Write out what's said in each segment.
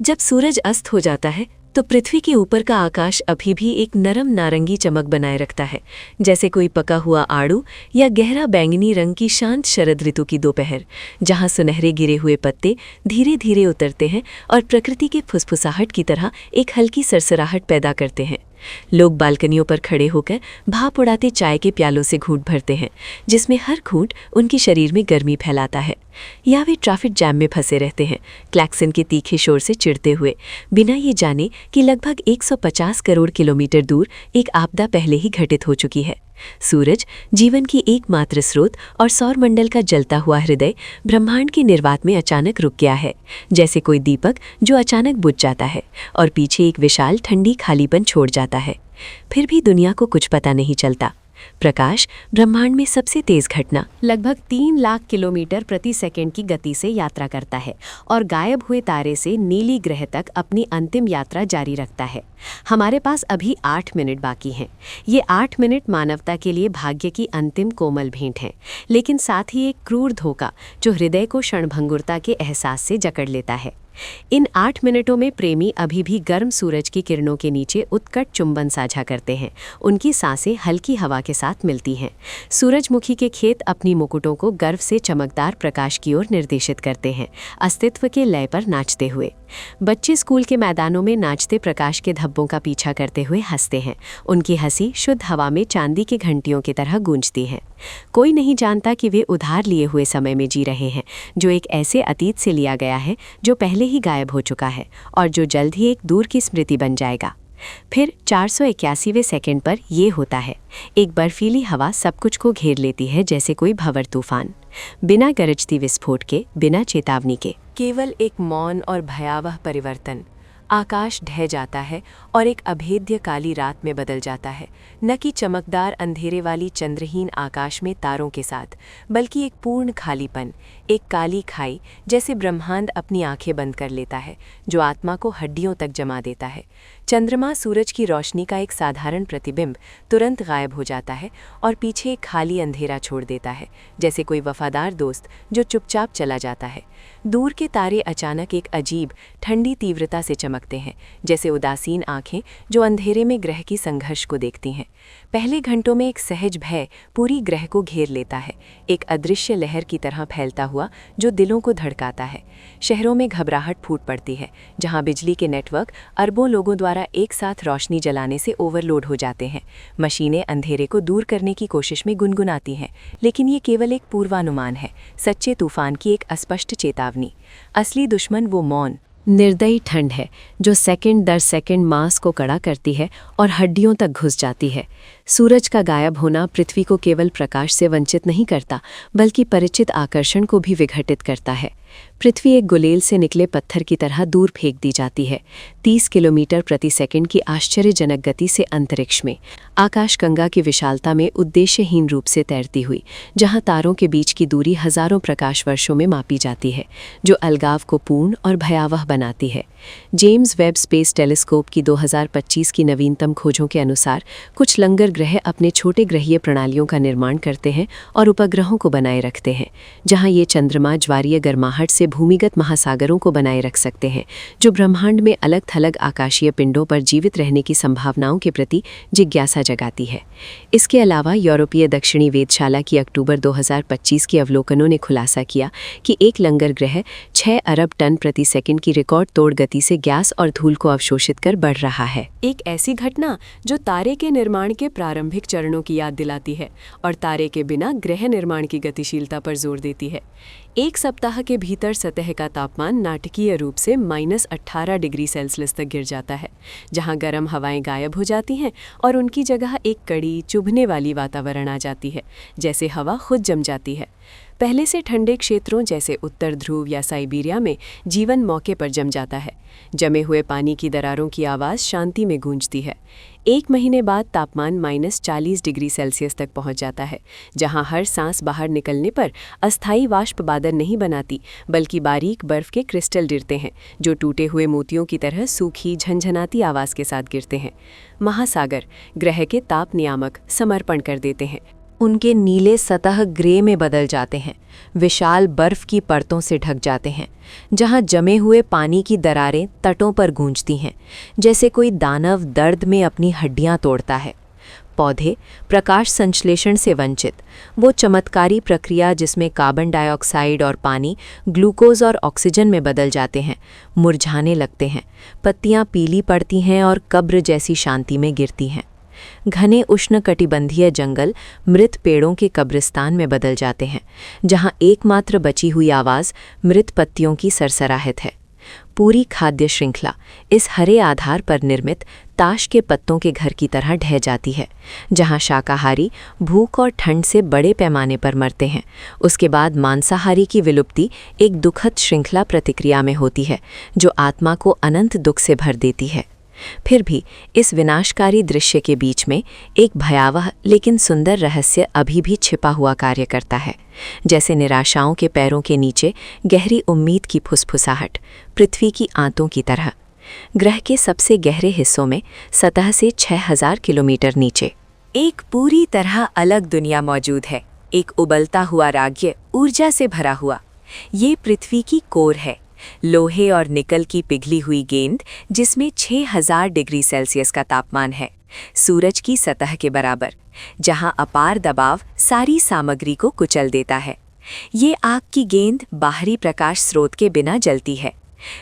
जब सूरज अस्त हो जाता है तो पृथ्वी के ऊपर का आकाश अभी भी एक नरम नारंगी चमक बनाए रखता है, जैसे कोई पका हुआ आड़ू या गहरा बैंगनी रंग की शांत शरद ऋतु की दोपहर, जहां सुनहरे गिरे हुए पत्ते धीरे धीरे उतरते हैं और प्रकृति के फुसफुसाहट की तरह एक हल्की सरसराहट पैदा करते हैं। लोग बालकनियों पर खड़े होकर भाप उड़ाते चाय के प्यालों से घूंट भरते हैं, जिसमें हर घूंट उनके शरीर में गर्मी फैलाता है। या वे ट्रैफिक जैम में फंसे रहते हैं, क्लैक्सन के तीखे शोर से चिढ़ते हुए, बिना ये जाने कि लगभग 150 करोड़ किलोमीटर दूर एक आपदा पहले ही घटित हो चुकी है। सूरज, जीवन की एकमात्र स्रोत और सौरमंडल का जलता हुआ हृदय, ब्रह्मांड के निर्वात में अचानक रुक गया है, जैसे कोई दीपक जो अचानक बुझ जाता है और पीछे एक विशाल ठंडी खालीपन छोड़ जाता है। फिर भी दुनिया को कुछ पता नहीं चलता। प्रकाश, ब्रह्मांड में सबसे तेज घटना, लगभग 3 लाख किलोमीटर प्रति सेकंड की गति से यात्रा करता है और गायब हुए तारे से नीली ग्रह तक अपनी अंतिम यात्रा जारी रखता है। हमारे पास अभी 8 मिनट बाकी हैं। ये 8 मिनट मानवता के लिए भाग्य की अंतिम कोमल भेंट हैं, लेकिन साथ ही एक क्रूर धोखा जो हृदय को क्षणभंगुरता के एहसास से जकड़ लेता है। इन 8 मिनटों में प्रेमी अभी भी गर्म सूरज की किरणों के नीचे उत्कट चुंबन साझा करते हैं। उनकी सांसें हल्की हवा के साथ मिलती हैं। सूरजमुखी के खेत अपनी मुकुटों को गर्व से चमकदार प्रकाश की ओर निर्देशित करते हैं, अस्तित्व के लय पर नाचते हुए। बच्चे स्कूल के मैदानों में नाचते प्रकाश के धब्बों का पीछा करते हुए हंसते हैं। उनकी हंसी शुद्ध हवा में चांदी की घंटियों की तरह गूंजती है। कोई नहीं जानता कि वे उधार लिए हुए समय में जी रहे हैं, जो एक ऐसे अतीत से लिया गया है जो पहले ही गायब हो चुका है और जो जल्द ही एक दूर की स्मृति बन जाएगा। फिर 481वें सेकंड पर ये होता है। एक बर्फीली हवा सब कुछ को घेर लेती है, जैसे कोई भंवर तूफान। बिना गरजती विस्फोट के, बिना चेतावनी के, केवल एक मौन और भयावह परिवर्तन। आकाश ढह जाता है और एक अभेद्य काली रात में बदल जाता है, न कि चमकदार अंधेरे वाली चंद्रहीन आकाश में तारों के साथ, बल्कि एक पूर्ण खालीपन, एक काली खाई, जैसे ब्रह्मांड अपनी आंखें बंद कर लेता है, जो आत्मा को हड्डियों तक जमा देता है। चंद्रमा, सूरज की रोशनी का एक साधारण प्रतिबिंब, तुरंत गायब हो जाता है और पीछे एक खाली अंधेरा छोड़ देता है, जैसे कोई वफादार दोस्त जो चुपचाप चला जाता है। दूर के तारे अचानक एक अजीब ठंडी तीव्रता से चमकते हैं, जैसे उदासीन आंखें जो अंधेरे में ग्रह की संघर्ष को देखती हैं। पहले घंटों में एक सहज भय पूरी ग्रह को घेर लेता है, एक अदृश्य लहर की तरह फैलता हुआ जो दिलों को धड़काता है। शहरों में घबराहट फूट पड़ती है, जहां बिजली के नेटवर्क अरबों लोगों द्वारा एक साथ रोशनी जलाने से ओवरलोड हो जाते हैं। मशीनें अंधेरे को दूर करने की कोशिश में गुनगुनाती हैं, लेकिन ये केवल एक पूर्वानुमान है, सच्चे तूफान की एक अस्पष्ट चेतावनी। असली दुश्मन वो मौन, निर्दयी ठंड है जो सेकंड दर सेकंड मांस को कड़ा करती है और हड्डियों तक घुस जाती है। सूरज का गायब होना पृथ्वी को केवल प्रकाश से वंचित नहीं करता, बल्कि परिचित आकर्षण को भी विघटित करता है। पृथ्वी एक गुलेल से निकले पत्थर की तरह दूर फेंक दी जाती है, 30 किलोमीटर प्रति सेकंड की आश्चर्यजनक गति से अंतरिक्ष में, आकाशगंगा की विशालता में उद्देश्यहीन रूप से तैरती हुई, जहां तारों के बीच की दूरी हजारों प्रकाश वर्षों में मापी जाती है, जो अलगाव को पूर्ण और भयावह बनाती है। जेम्स वेब स्पेस टेलीस्कोप की 2025 की नवीनतम खोजों के अनुसार कुछ लंगर ग्रह अपने छोटे ग्रहीय प्रणालियों का निर्माण करते हैं और उपग्रहों को बनाए रखते हैं, जहां ये चंद्रमा ज्वारीय गर्माहट से भूमिगत महासागरों को बनाए रख सकते हैं, जो ब्रह्मांड में अलग थलग आकाशीय पिंडों पर जीवित रहने की संभावनाओं के प्रति जिज्ञासा जगाती है। इसके अलावा यूरोपीय दक्षिणी वेधशाला की अक्टूबर 2025 के अवलोकनों ने खुलासा किया कि एक लंगर ग्रह 6 अरब टन प्रति सेकंड की रिकॉर्ड तोड़ गति से गैस और धूल को अवशोषित कर बढ़ रहा है। एक ऐसी घटना जो तारे के निर्माण के प्रारंभिक चरणों की याद दिलाती है और तारे के बिना ग्रह निर्माण की गतिशीलता पर जोर देती है। एक सप्ताह के भीतर सतह का तापमान नाटकीय रूप से -18 डिग्री सेल्सियस तक गिर जाता है, जहां गर्म हवाएं गायब हो जाती हैं और उनकी जगह एक कड़ी चुभने वाली वातावरण आ जाती है, जैसे हवा खुद जम जाती है। पहले से ठंडे क्षेत्रों जैसे उत्तर ध्रुव या साइबेरिया में जीवन मौके पर जम जाता है। जमे हुए पानी की दरारों की आवाज़ शांति में गूंजती है। 1 महीने बाद तापमान -40 डिग्री सेल्सियस तक पहुंच जाता है, जहां हर सांस बाहर निकलने पर अस्थायी वाष्प बादल नहीं बनाती, बल्कि बारीक बर्फ के क्रिस्टल गिरते हैं, जो टूटे हुए मोतियों की तरह सूखी झनझनाती आवाज़ के साथ गिरते हैं। महासागर ग्रह के ताप नियामक समर्पण कर देते हैं। उनके नीले सतह ग्रे में बदल जाते हैं, विशाल बर्फ की परतों से ढक जाते हैं, जहां जमे हुए पानी की दरारें तटों पर गूंजती हैं, जैसे कोई दानव दर्द में अपनी हड्डियां तोड़ता है। पौधे प्रकाश संश्लेषण से वंचित, वो चमत्कारी प्रक्रिया जिसमें कार्बन डाइऑक्साइड और पानी ग्लूकोज और ऑक्सीजन में बदल जाते हैं, मुरझाने लगते हैं, पत्तियां पीली पड़ती हैं और कब्र जैसी शांति में गिरती हैं। घने उष्णकटिबंधीय जंगल मृत पेड़ों के कब्रिस्तान में बदल जाते हैं, जहां एकमात्र बची हुई आवाज़ मृत पत्तियों की सरसराहट है। पूरी खाद्य श्रृंखला इस हरे आधार पर निर्मित ताश के पत्तों के घर की तरह ढह जाती है, जहां शाकाहारी भूख और ठंड से बड़े पैमाने पर मरते हैं। उसके बाद मांसाहारी की विलुप्ति एक दुखद श्रृंखला प्रतिक्रिया में होती है, जो आत्मा को अनंत दुख से भर देती है। फिर भी इस विनाशकारी दृश्य के बीच में एक भयावह लेकिन सुंदर रहस्य अभी भी छिपा हुआ कार्य करता है, जैसे निराशाओं के पैरों के नीचे गहरी उम्मीद की फुसफुसाहट, पृथ्वी की आंतों की तरह। ग्रह के सबसे गहरे हिस्सों में सतह से 6000 किलोमीटर नीचे एक पूरी तरह अलग दुनिया मौजूद है, एक उबलता हुआ राज्य ऊर्जा से भरा हुआ। ये पृथ्वी की कोर है, लोहे और निकल की पिघली हुई गेंद जिसमें 6000 डिग्री सेल्सियस का तापमान है, सूरज की सतह के बराबर, जहां अपार दबाव सारी सामग्री को कुचल देता है। ये आग की गेंद बाहरी प्रकाश स्रोत के बिना जलती है।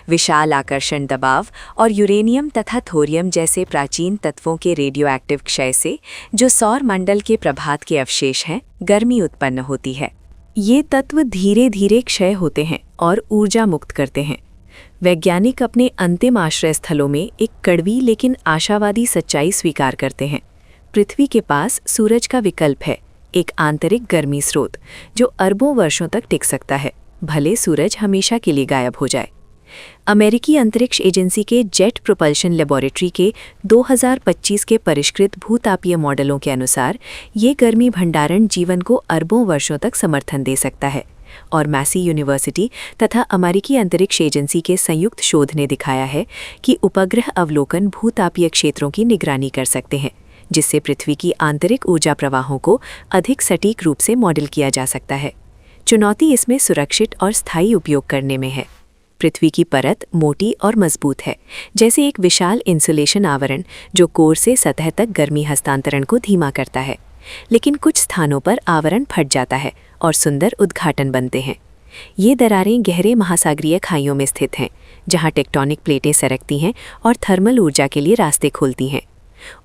विशाल आकर्षण दबाव और यूरेनियम तथा थोरियम जैसे प्राचीन तत्वों के रेडियोएक्टिव क्षय से, जो सौर मंडल के प्रभात के अवशेष हैं, गर्मी उत्पन्न होती है। ये तत्व धीरे धीरे क्षय होते हैं और ऊर्जा मुक्त करते हैं। वैज्ञानिक अपने अंतिम आश्रय स्थलों में एक कड़वी लेकिन आशावादी सच्चाई स्वीकार करते हैं। पृथ्वी के पास सूरज का विकल्प है, एक आंतरिक गर्मी स्रोत जो अरबों वर्षों तक टिक सकता है, भले सूरज हमेशा के लिए गायब हो जाए। अमेरिकी अंतरिक्ष एजेंसी के जेट प्रोपल्शन लेबोरेटरी के 2025 के परिष्कृत भूतापीय मॉडलों के अनुसार ये गर्मी भंडारण जीवन को अरबों वर्षों तक समर्थन दे सकता है, और मैसी यूनिवर्सिटी तथा अमेरिकी अंतरिक्ष एजेंसी के संयुक्त शोध ने दिखाया है कि उपग्रह अवलोकन भूतापीय क्षेत्रों की निगरानी कर सकते हैं, जिससे पृथ्वी की आंतरिक ऊर्जा प्रवाहों को अधिक सटीक रूप से मॉडल किया जा सकता है। चुनौती इसमें सुरक्षित और स्थायी उपयोग करने में है। पृथ्वी की परत मोटी और मजबूत है, जैसे एक विशाल इंसुलेशन आवरण जो कोर से सतह तक गर्मी हस्तांतरण को धीमा करता है। लेकिन कुछ स्थानों पर आवरण फट जाता है और सुंदर उद्घाटन बनते हैं। ये दरारें गहरे महासागरीय खाइयों में स्थित हैं, जहां टेक्टोनिक प्लेटें सरकती हैं और थर्मल ऊर्जा के लिए रास्ते खोलती हैं।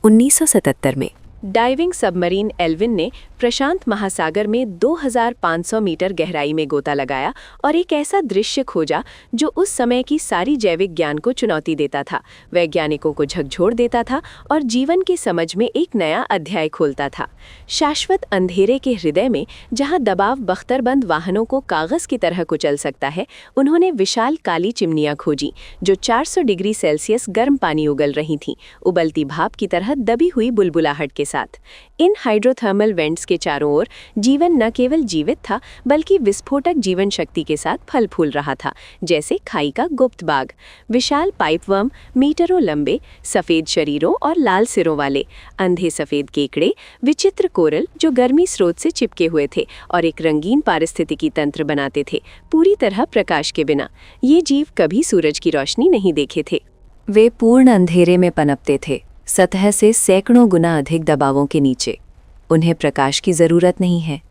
1977 में डाइविंग सबमरीन एल्विन ने प्रशांत महासागर में 2500 मीटर गहराई में गोता लगाया और एक ऐसा दृश्य खोजा जो उस समय की सारी जैविक ज्ञान को चुनौती देता था, वैज्ञानिकों को झकझोर देता था और जीवन की समझ में एक नया अध्याय खोलता था। शाश्वत अंधेरे के हृदय में, जहां दबाव बख्तरबंद वाहनों को कागज की तरह कुचल सकता है, उन्होंने विशाल काली चिमनियां खोजी जो 400 डिग्री सेल्सियस गर्म पानी उगल रही थीं, उबलती भाप की तरह दबी हुई बुलबुलाहट के साथ। इन हाइड्रोथर्मल वेंट्स के चारों ओर जीवन न केवल जीवित था, बल्कि विस्फोटक जीवन शक्ति के साथ फल फूल रहा था, जैसे खाई का गुप्त बाग। विशाल पाइपवर्म, मीटरों लंबे, सफेद शरीरों और लाल सिरों वाले, अंधे सफेद केकड़े, विचित्र कोरल जो गर्मी स्रोत से चिपके हुए थे और एक रंगीन पारिस्थितिकी तंत्र बनाते थे, पूरी तरह प्रकाश के बिना। ये जीव कभी सूरज की रोशनी नहीं देखे थे। वे पूर्ण अंधेरे में पनपते थे, सतह से सैकड़ों गुना अधिक दबावों के नीचे। उन्हें प्रकाश की ज़रूरत नहीं है।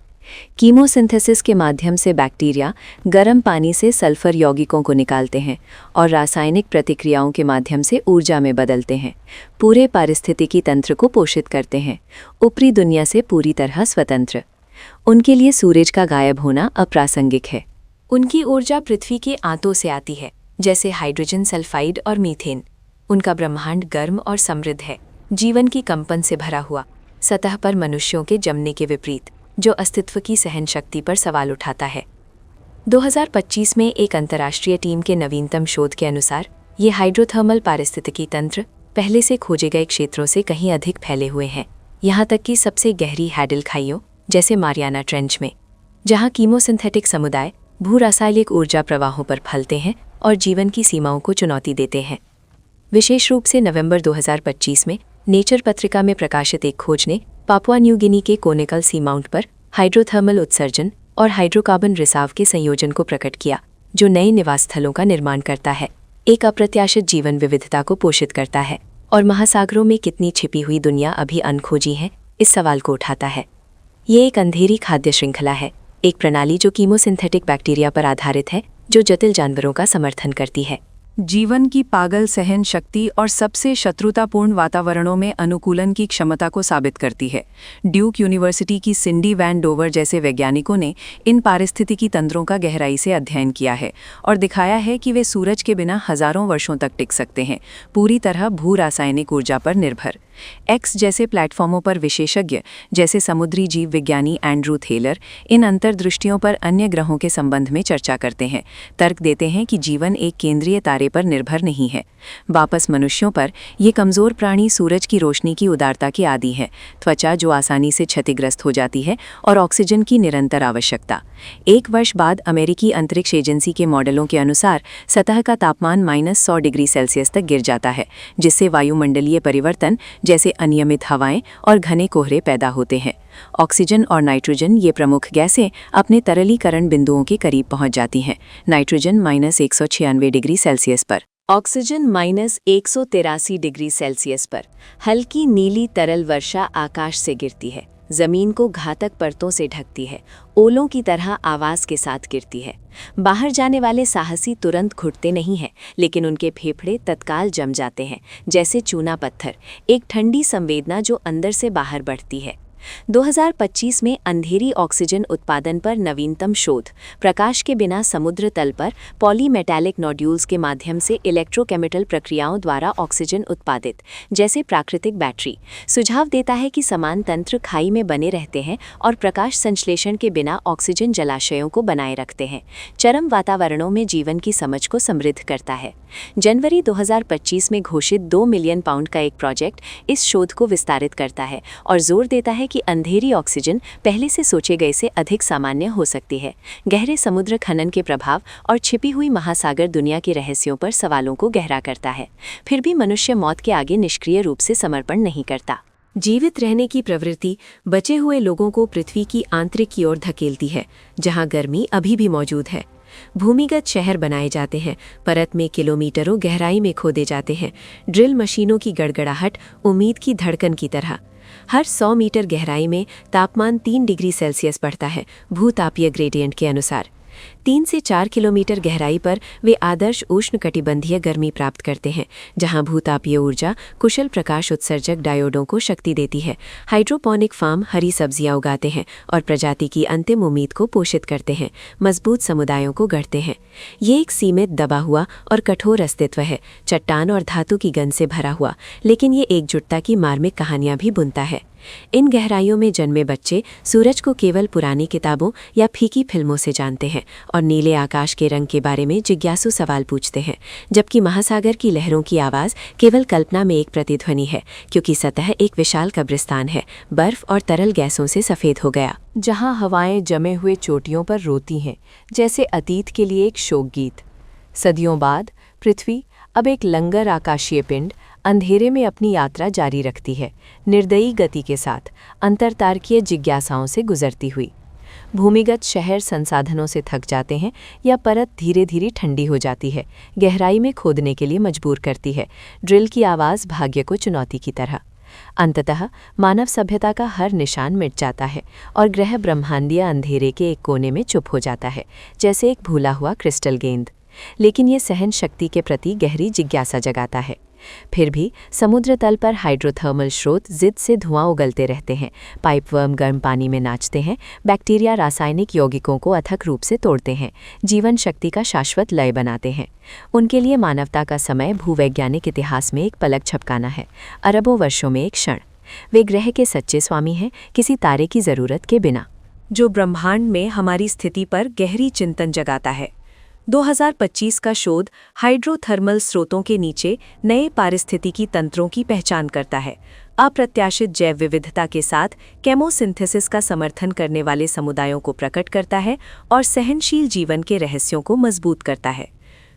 कीमोसिंथेसिस के माध्यम से बैक्टीरिया गर्म पानी से सल्फर यौगिकों को निकालते हैं और रासायनिक प्रतिक्रियाओं के माध्यम से ऊर्जा में बदलते हैं, पूरे पारिस्थितिकी तंत्र को पोषित करते हैं, ऊपरी दुनिया से पूरी तरह स्वतंत्र। उनके लिए सूरज का गायब होना अप्रासंगिक है। उनकी ऊर्जा पृथ्वी के आंतों से आती है, जैसे हाइड्रोजन सल्फाइड और मीथेन। उनका ब्रह्मांड गर्म और समृद्ध है, जीवन की कंपन से भरा हुआ, सतह पर मनुष्यों के जमने के विपरीत, जो अस्तित्व की सहन शक्ति पर सवाल उठाता है। 2025 में एक अंतर्राष्ट्रीय टीम के नवीनतम शोध के अनुसार ये हाइड्रोथर्मल पारिस्थितिकी तंत्र पहले से खोजे गए क्षेत्रों से कहीं अधिक फैले हुए हैं, यहाँ तक कि सबसे गहरी हैडल खाइयों जैसे मारियाना ट्रेंच में, जहाँ कीमोसिंथेटिक समुदाय भू रासायनिक ऊर्जा प्रवाहों पर फैलते हैं और जीवन की सीमाओं को चुनौती देते हैं। विशेष रूप से नवंबर 2025 में नेचर पत्रिका में प्रकाशित एक खोज ने पापुआ न्यू गिनी के कोनिकल सी माउंट पर हाइड्रोथर्मल उत्सर्जन और हाइड्रोकार्बन रिसाव के संयोजन को प्रकट किया, जो नए निवास स्थलों का निर्माण करता है, एक अप्रत्याशित जीवन विविधता को पोषित करता है और महासागरों में कितनी छिपी हुई दुनिया अभी अनखोजी है, इस सवाल को उठाता है। ये एक अंधेरी खाद्य श्रृंखला है, एक प्रणाली जो कीमोसिंथेटिक बैक्टीरिया पर आधारित है, जो जटिल जानवरों का समर्थन करती है। जीवन की पागल सहन शक्ति और सबसे शत्रुतापूर्ण वातावरणों में अनुकूलन की क्षमता को साबित करती है। ड्यूक यूनिवर्सिटी की सिंडी वैन डोवर जैसे वैज्ञानिकों ने इन पारिस्थितिकी तंत्रों का गहराई से अध्ययन किया है और दिखाया है कि वे सूरज के बिना हजारों वर्षों तक टिक सकते हैं, पूरी तरह भू रासायनिक ऊर्जा पर निर्भर। एक्स जैसे प्लेटफॉर्मों पर विशेषज्ञ जैसे समुद्री जीव विज्ञानी एंड्रू थेलर इन अंतर्दृष्टियों पर अन्य ग्रहों के संबंध में चर्चा करते हैं, तर्क देते हैं कि जीवन एक केंद्रीय तारे पर निर्भर नहीं है। वापस मनुष्यों पर, ये कमजोर प्राणी सूरज की रोशनी की उदारता के आदी है, त्वचा जो आसानी से क्षतिग्रस्त हो जाती है और ऑक्सीजन की निरंतर आवश्यकता। 1 वर्ष बाद अमेरिकी अंतरिक्ष एजेंसी के मॉडलों के अनुसार सतह का तापमान -100 डिग्री सेल्सियस तक गिर जाता है, जिससे वायुमंडलीय परिवर्तन जैसे अनियमित हवाएं और घने कोहरे पैदा होते हैं। ऑक्सीजन और नाइट्रोजन, ये प्रमुख गैसें, अपने तरलीकरण बिंदुओं के करीब पहुंच जाती हैं। नाइट्रोजन -196 डिग्री सेल्सियस पर, ऑक्सीजन -183 डिग्री सेल्सियस पर। हल्की नीली तरल वर्षा आकाश से गिरती है, जमीन को घातक परतों से ढकती है, ओलों की तरह आवाज के साथ गिरती है। बाहर जाने वाले साहसी तुरंत घुटते नहीं हैं, लेकिन उनके फेफड़े तत्काल जम जाते हैं, जैसे चूना पत्थर, एक ठंडी संवेदना जो अंदर से बाहर बढ़ती है। 2025 में अंधेरी ऑक्सीजन उत्पादन पर नवीनतम शोध, प्रकाश के बिना समुद्र तल पर पॉलीमेटैलिक नोड्यूल्स के माध्यम से इलेक्ट्रोकेमिकल प्रक्रियाओं द्वारा ऑक्सीजन उत्पादित, जैसे प्राकृतिक बैटरी, सुझाव देता है कि समान तंत्र खाई में बने रहते हैं और प्रकाश संश्लेषण के बिना ऑक्सीजन जलाशयों को बनाए रखते हैं, चरम वातावरणों में जीवन की समझ को समृद्ध करता है। जनवरी 2025 में घोषित 2 मिलियन पाउंड का एक प्रोजेक्ट इस शोध को विस्तारित करता है और जोर देता है कि अंधेरी ऑक्सीजन पहले से सोचे गए से अधिक सामान्य हो सकती है। गहरे समुद्र खनन के प्रभाव और छिपी हुई महासागर दुनिया के रहस्यों पर सवालों को गहरा करता है। फिर भी मनुष्य मौत के आगे निष्क्रिय रूप से समर्पण नहीं करता। जीवित रहने की प्रवृत्ति बचे हुए लोगों को पृथ्वी की आंतरिक की ओर धकेलती है, जहां गर्मी अभी भी मौजूद है। भूमिगत शहर बनाए जाते हैं, परत में किलोमीटरों गहराई में खोदे जाते हैं, ड्रिल मशीनों की गड़गड़ाहट उम्मीद की धड़कन की तरह। हर 100 मीटर गहराई में तापमान 3 डिग्री सेल्सियस बढ़ता है, भूतापीय ग्रेडियंट के अनुसार। 3 से 4 किलोमीटर गहराई पर वे आदर्श उष्णकटिबंधीय गर्मी प्राप्त करते हैं, जहां भूतापीय ऊर्जा कुशल प्रकाश उत्सर्जक डायोडों को शक्ति देती है। हाइड्रोपोनिक फार्म हरी सब्जियां उगाते हैं और प्रजाति की अंतिम उम्मीद को पोषित करते हैं, मजबूत समुदायों को गढ़ते हैं। ये एक सीमित, दबा हुआ और कठोर अस्तित्व है, चट्टान और धातु की गंध से भरा हुआ, लेकिन ये एकजुटता की मार्मिक कहानियां भी बुनता है। इन गहराइयों में जन्मे बच्चे सूरज को केवल पुरानी किताबों या फीकी फिल्मों से जानते हैं और नीले आकाश के रंग के बारे में जिज्ञासु सवाल पूछते हैं, जबकि महासागर की लहरों की आवाज़ केवल कल्पना में एक प्रतिध्वनि है, क्योंकि सतह एक विशाल कब्रिस्तान है, बर्फ और तरल गैसों से सफ़ेद हो गया, जहां हवाएं जमे हुए चोटियों पर रोती हैं, जैसे अतीत के लिए एक शोक गीत। सदियों बाद पृथ्वी, अब एक लंगर आकाशीय पिंड, अंधेरे में अपनी यात्रा जारी रखती है, निर्दयी गति के साथ, अंतरतारकीय जिज्ञासाओं से गुजरती हुई। भूमिगत शहर संसाधनों से थक जाते हैं या परत धीरे धीरे ठंडी हो जाती है, गहराई में खोदने के लिए मजबूर करती है, ड्रिल की आवाज़ भाग्य को चुनौती की तरह। अंततः मानव सभ्यता का हर निशान मिट जाता है और ग्रह ब्रह्मांडीय अंधेरे के एक कोने में चुप हो जाता है, जैसे एक भूला हुआ क्रिस्टल गेंद। लेकिन ये सहन शक्ति के प्रति गहरी जिज्ञासा जगाता है। फिर भी समुद्र तल पर हाइड्रोथर्मल स्रोत जिद से धुआं उगलते रहते हैं, पाइपवर्म गर्म पानी में नाचते हैं, बैक्टीरिया रासायनिक यौगिकों को अथक रूप से तोड़ते हैं, जीवन शक्ति का शाश्वत लय बनाते हैं। उनके लिए मानवता का समय भूवैज्ञानिक इतिहास में एक पलक झपकाना है, अरबों वर्षों में एक क्षण। वे ग्रह के सच्चे स्वामी हैं, किसी तारे की ज़रूरत के बिना, जो ब्रह्मांड में हमारी स्थिति पर गहरी चिंतन जगाता है। 2025 का शोध हाइड्रोथर्मल स्रोतों के नीचे नए पारिस्थितिकी तंत्रों की पहचान करता है, अप्रत्याशित जैव विविधता के साथ केमोसिंथेसिस का समर्थन करने वाले समुदायों को प्रकट करता है और सहनशील जीवन के रहस्यों को मजबूत करता है।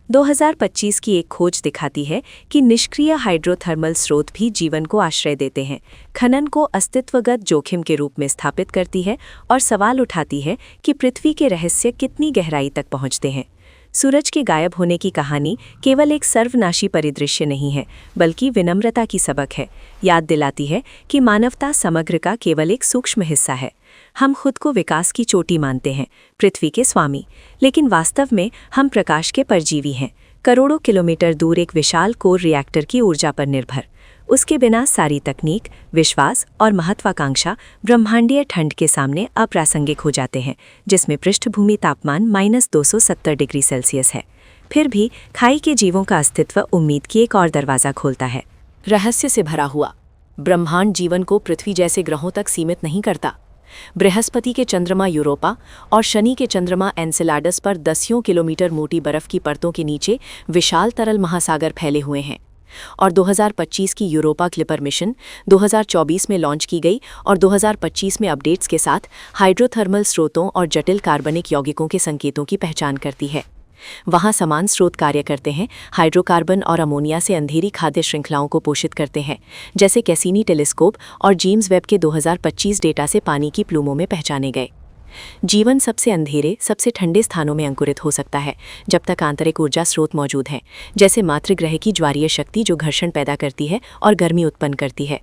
2025 की एक खोज दिखाती है कि निष्क्रिय हाइड्रोथर्मल स्रोत भी जीवन को आश्रय देते हैं, खनन को अस्तित्वगत जोखिम के रूप में स्थापित करती है और सवाल उठाती है कि पृथ्वी के रहस्य कितनी गहराई तक पहुंचते हैं। सूरज के गायब होने की कहानी केवल एक सर्वनाशी परिदृश्य नहीं है, बल्कि विनम्रता की सबक है। याद दिलाती है कि मानवता समग्र का केवल एक सूक्ष्म हिस्सा है। हम खुद को विकास की चोटी मानते हैं, पृथ्वी के स्वामी, लेकिन वास्तव में हम प्रकाश के परजीवी हैं, करोड़ों किलोमीटर दूर एक विशाल कोर रिएक्टर की ऊर्जा पर निर्भर। उसके बिना सारी तकनीक, विश्वास और महत्वाकांक्षा ब्रह्मांडीय ठंड के सामने अप्रासंगिक हो जाते हैं, जिसमें पृष्ठभूमि तापमान -270 डिग्री सेल्सियस है। फिर भी खाई के जीवों का अस्तित्व उम्मीद की एक और दरवाज़ा खोलता है। रहस्य से भरा हुआ ब्रह्मांड जीवन को पृथ्वी जैसे ग्रहों तक सीमित नहीं करता। बृहस्पति के चंद्रमा यूरोपा और शनि के चंद्रमा एनसेलाडस पर दसियों किलोमीटर मोटी बर्फ की परतों के नीचे विशाल तरल महासागर फैले हुए हैं। और 2025 की यूरोपा क्लिपर मिशन 2024 में लॉन्च की गई और 2025 में अपडेट्स के साथ हाइड्रोथर्मल स्रोतों और जटिल कार्बनिक यौगिकों के संकेतों की पहचान करती है। वहाँ समान स्रोत कार्य करते हैं, हाइड्रोकार्बन और अमोनिया से अंधेरी खाद्य श्रृंखलाओं को पोषित करते हैं, जैसे कैसिनी टेलीस्कोप और जेम्स वेब के 2025 डेटा से पानी की प्लूमों में पहचाने गए। जीवन सबसे अंधेरे, सबसे ठंडे स्थानों में अंकुरित हो सकता है जब तक आंतरिक ऊर्जा स्रोत मौजूद हैं, जैसे मातृग्रह की ज्वारीय शक्ति जो घर्षण पैदा करती है और गर्मी उत्पन्न करती है।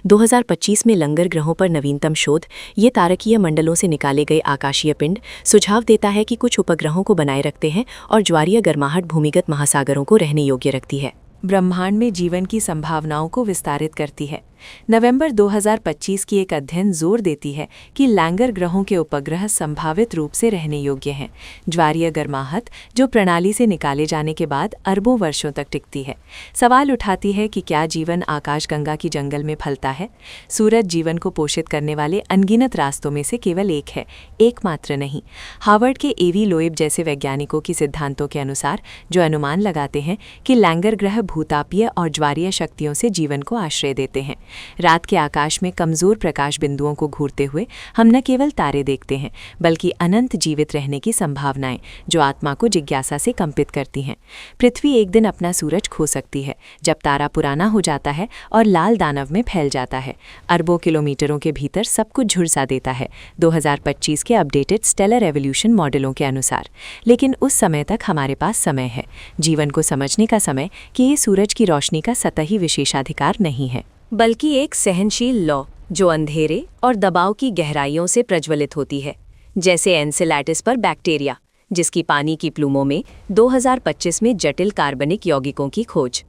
2025 में लंगर ग्रहों पर नवीनतम शोध, ये तारकीय मंडलों से निकाले गए आकाशीय पिंड, सुझाव देता है कि कुछ उपग्रहों को बनाए रखते हैं और ज्वारीय गर्माहट भूमिगत महासागरों को रहने योग्य रखती है। ब्रह्मांड में जीवन की संभावनाओं को विस्तारित करती है। नवंबर 2025 की एक अध्ययन जोर देती है कि लैंगर ग्रहों के उपग्रह संभावित रूप से रहने योग्य हैं। ज्वारीय गर्माहट जो प्रणाली से निकाले जाने के बाद अरबों वर्षों तक टिकती है, सवाल उठाती है कि क्या जीवन आकाशगंगा की जंगल में फलता है। सूरज जीवन को पोषित करने वाले अनगिनत रास्तों में से केवल एक है, एकमात्र नहीं। हार्वर्ड के एवी लोएब जैसे वैज्ञानिकों की सिद्धांतों के अनुसार, जो अनुमान लगाते हैं कि लैंगर ग्रह भूतापीय और ज्वारीय शक्तियों से जीवन को आश्रय देते हैं। रात के आकाश में कमजोर प्रकाश बिंदुओं को घूरते हुए हम न केवल तारे देखते हैं, बल्कि अनंत जीवित रहने की संभावनाएं जो आत्मा को जिज्ञासा से कंपित करती हैं। पृथ्वी एक दिन अपना सूरज खो सकती है, जब तारा पुराना हो जाता है और लाल दानव में फैल जाता है। अरबों किलोमीटरों के भीतर सब कुछ झुलसा देता है, 2025 के अपडेटेड स्टेलर एवोल्यूशन मॉडलों के अनुसार। लेकिन उस समय तक हमारे पास समय है, जीवन को समझने का समय, कि ये सूरज की रोशनी का सतही विशेषाधिकार नहीं है, बल्कि एक सहनशील लौ जो अंधेरे और दबाव की गहराइयों से प्रज्वलित होती है, जैसे एनसेलाडस पर बैक्टीरिया, जिसकी पानी की प्लूमों में 2025 में जटिल कार्बनिक यौगिकों की खोज।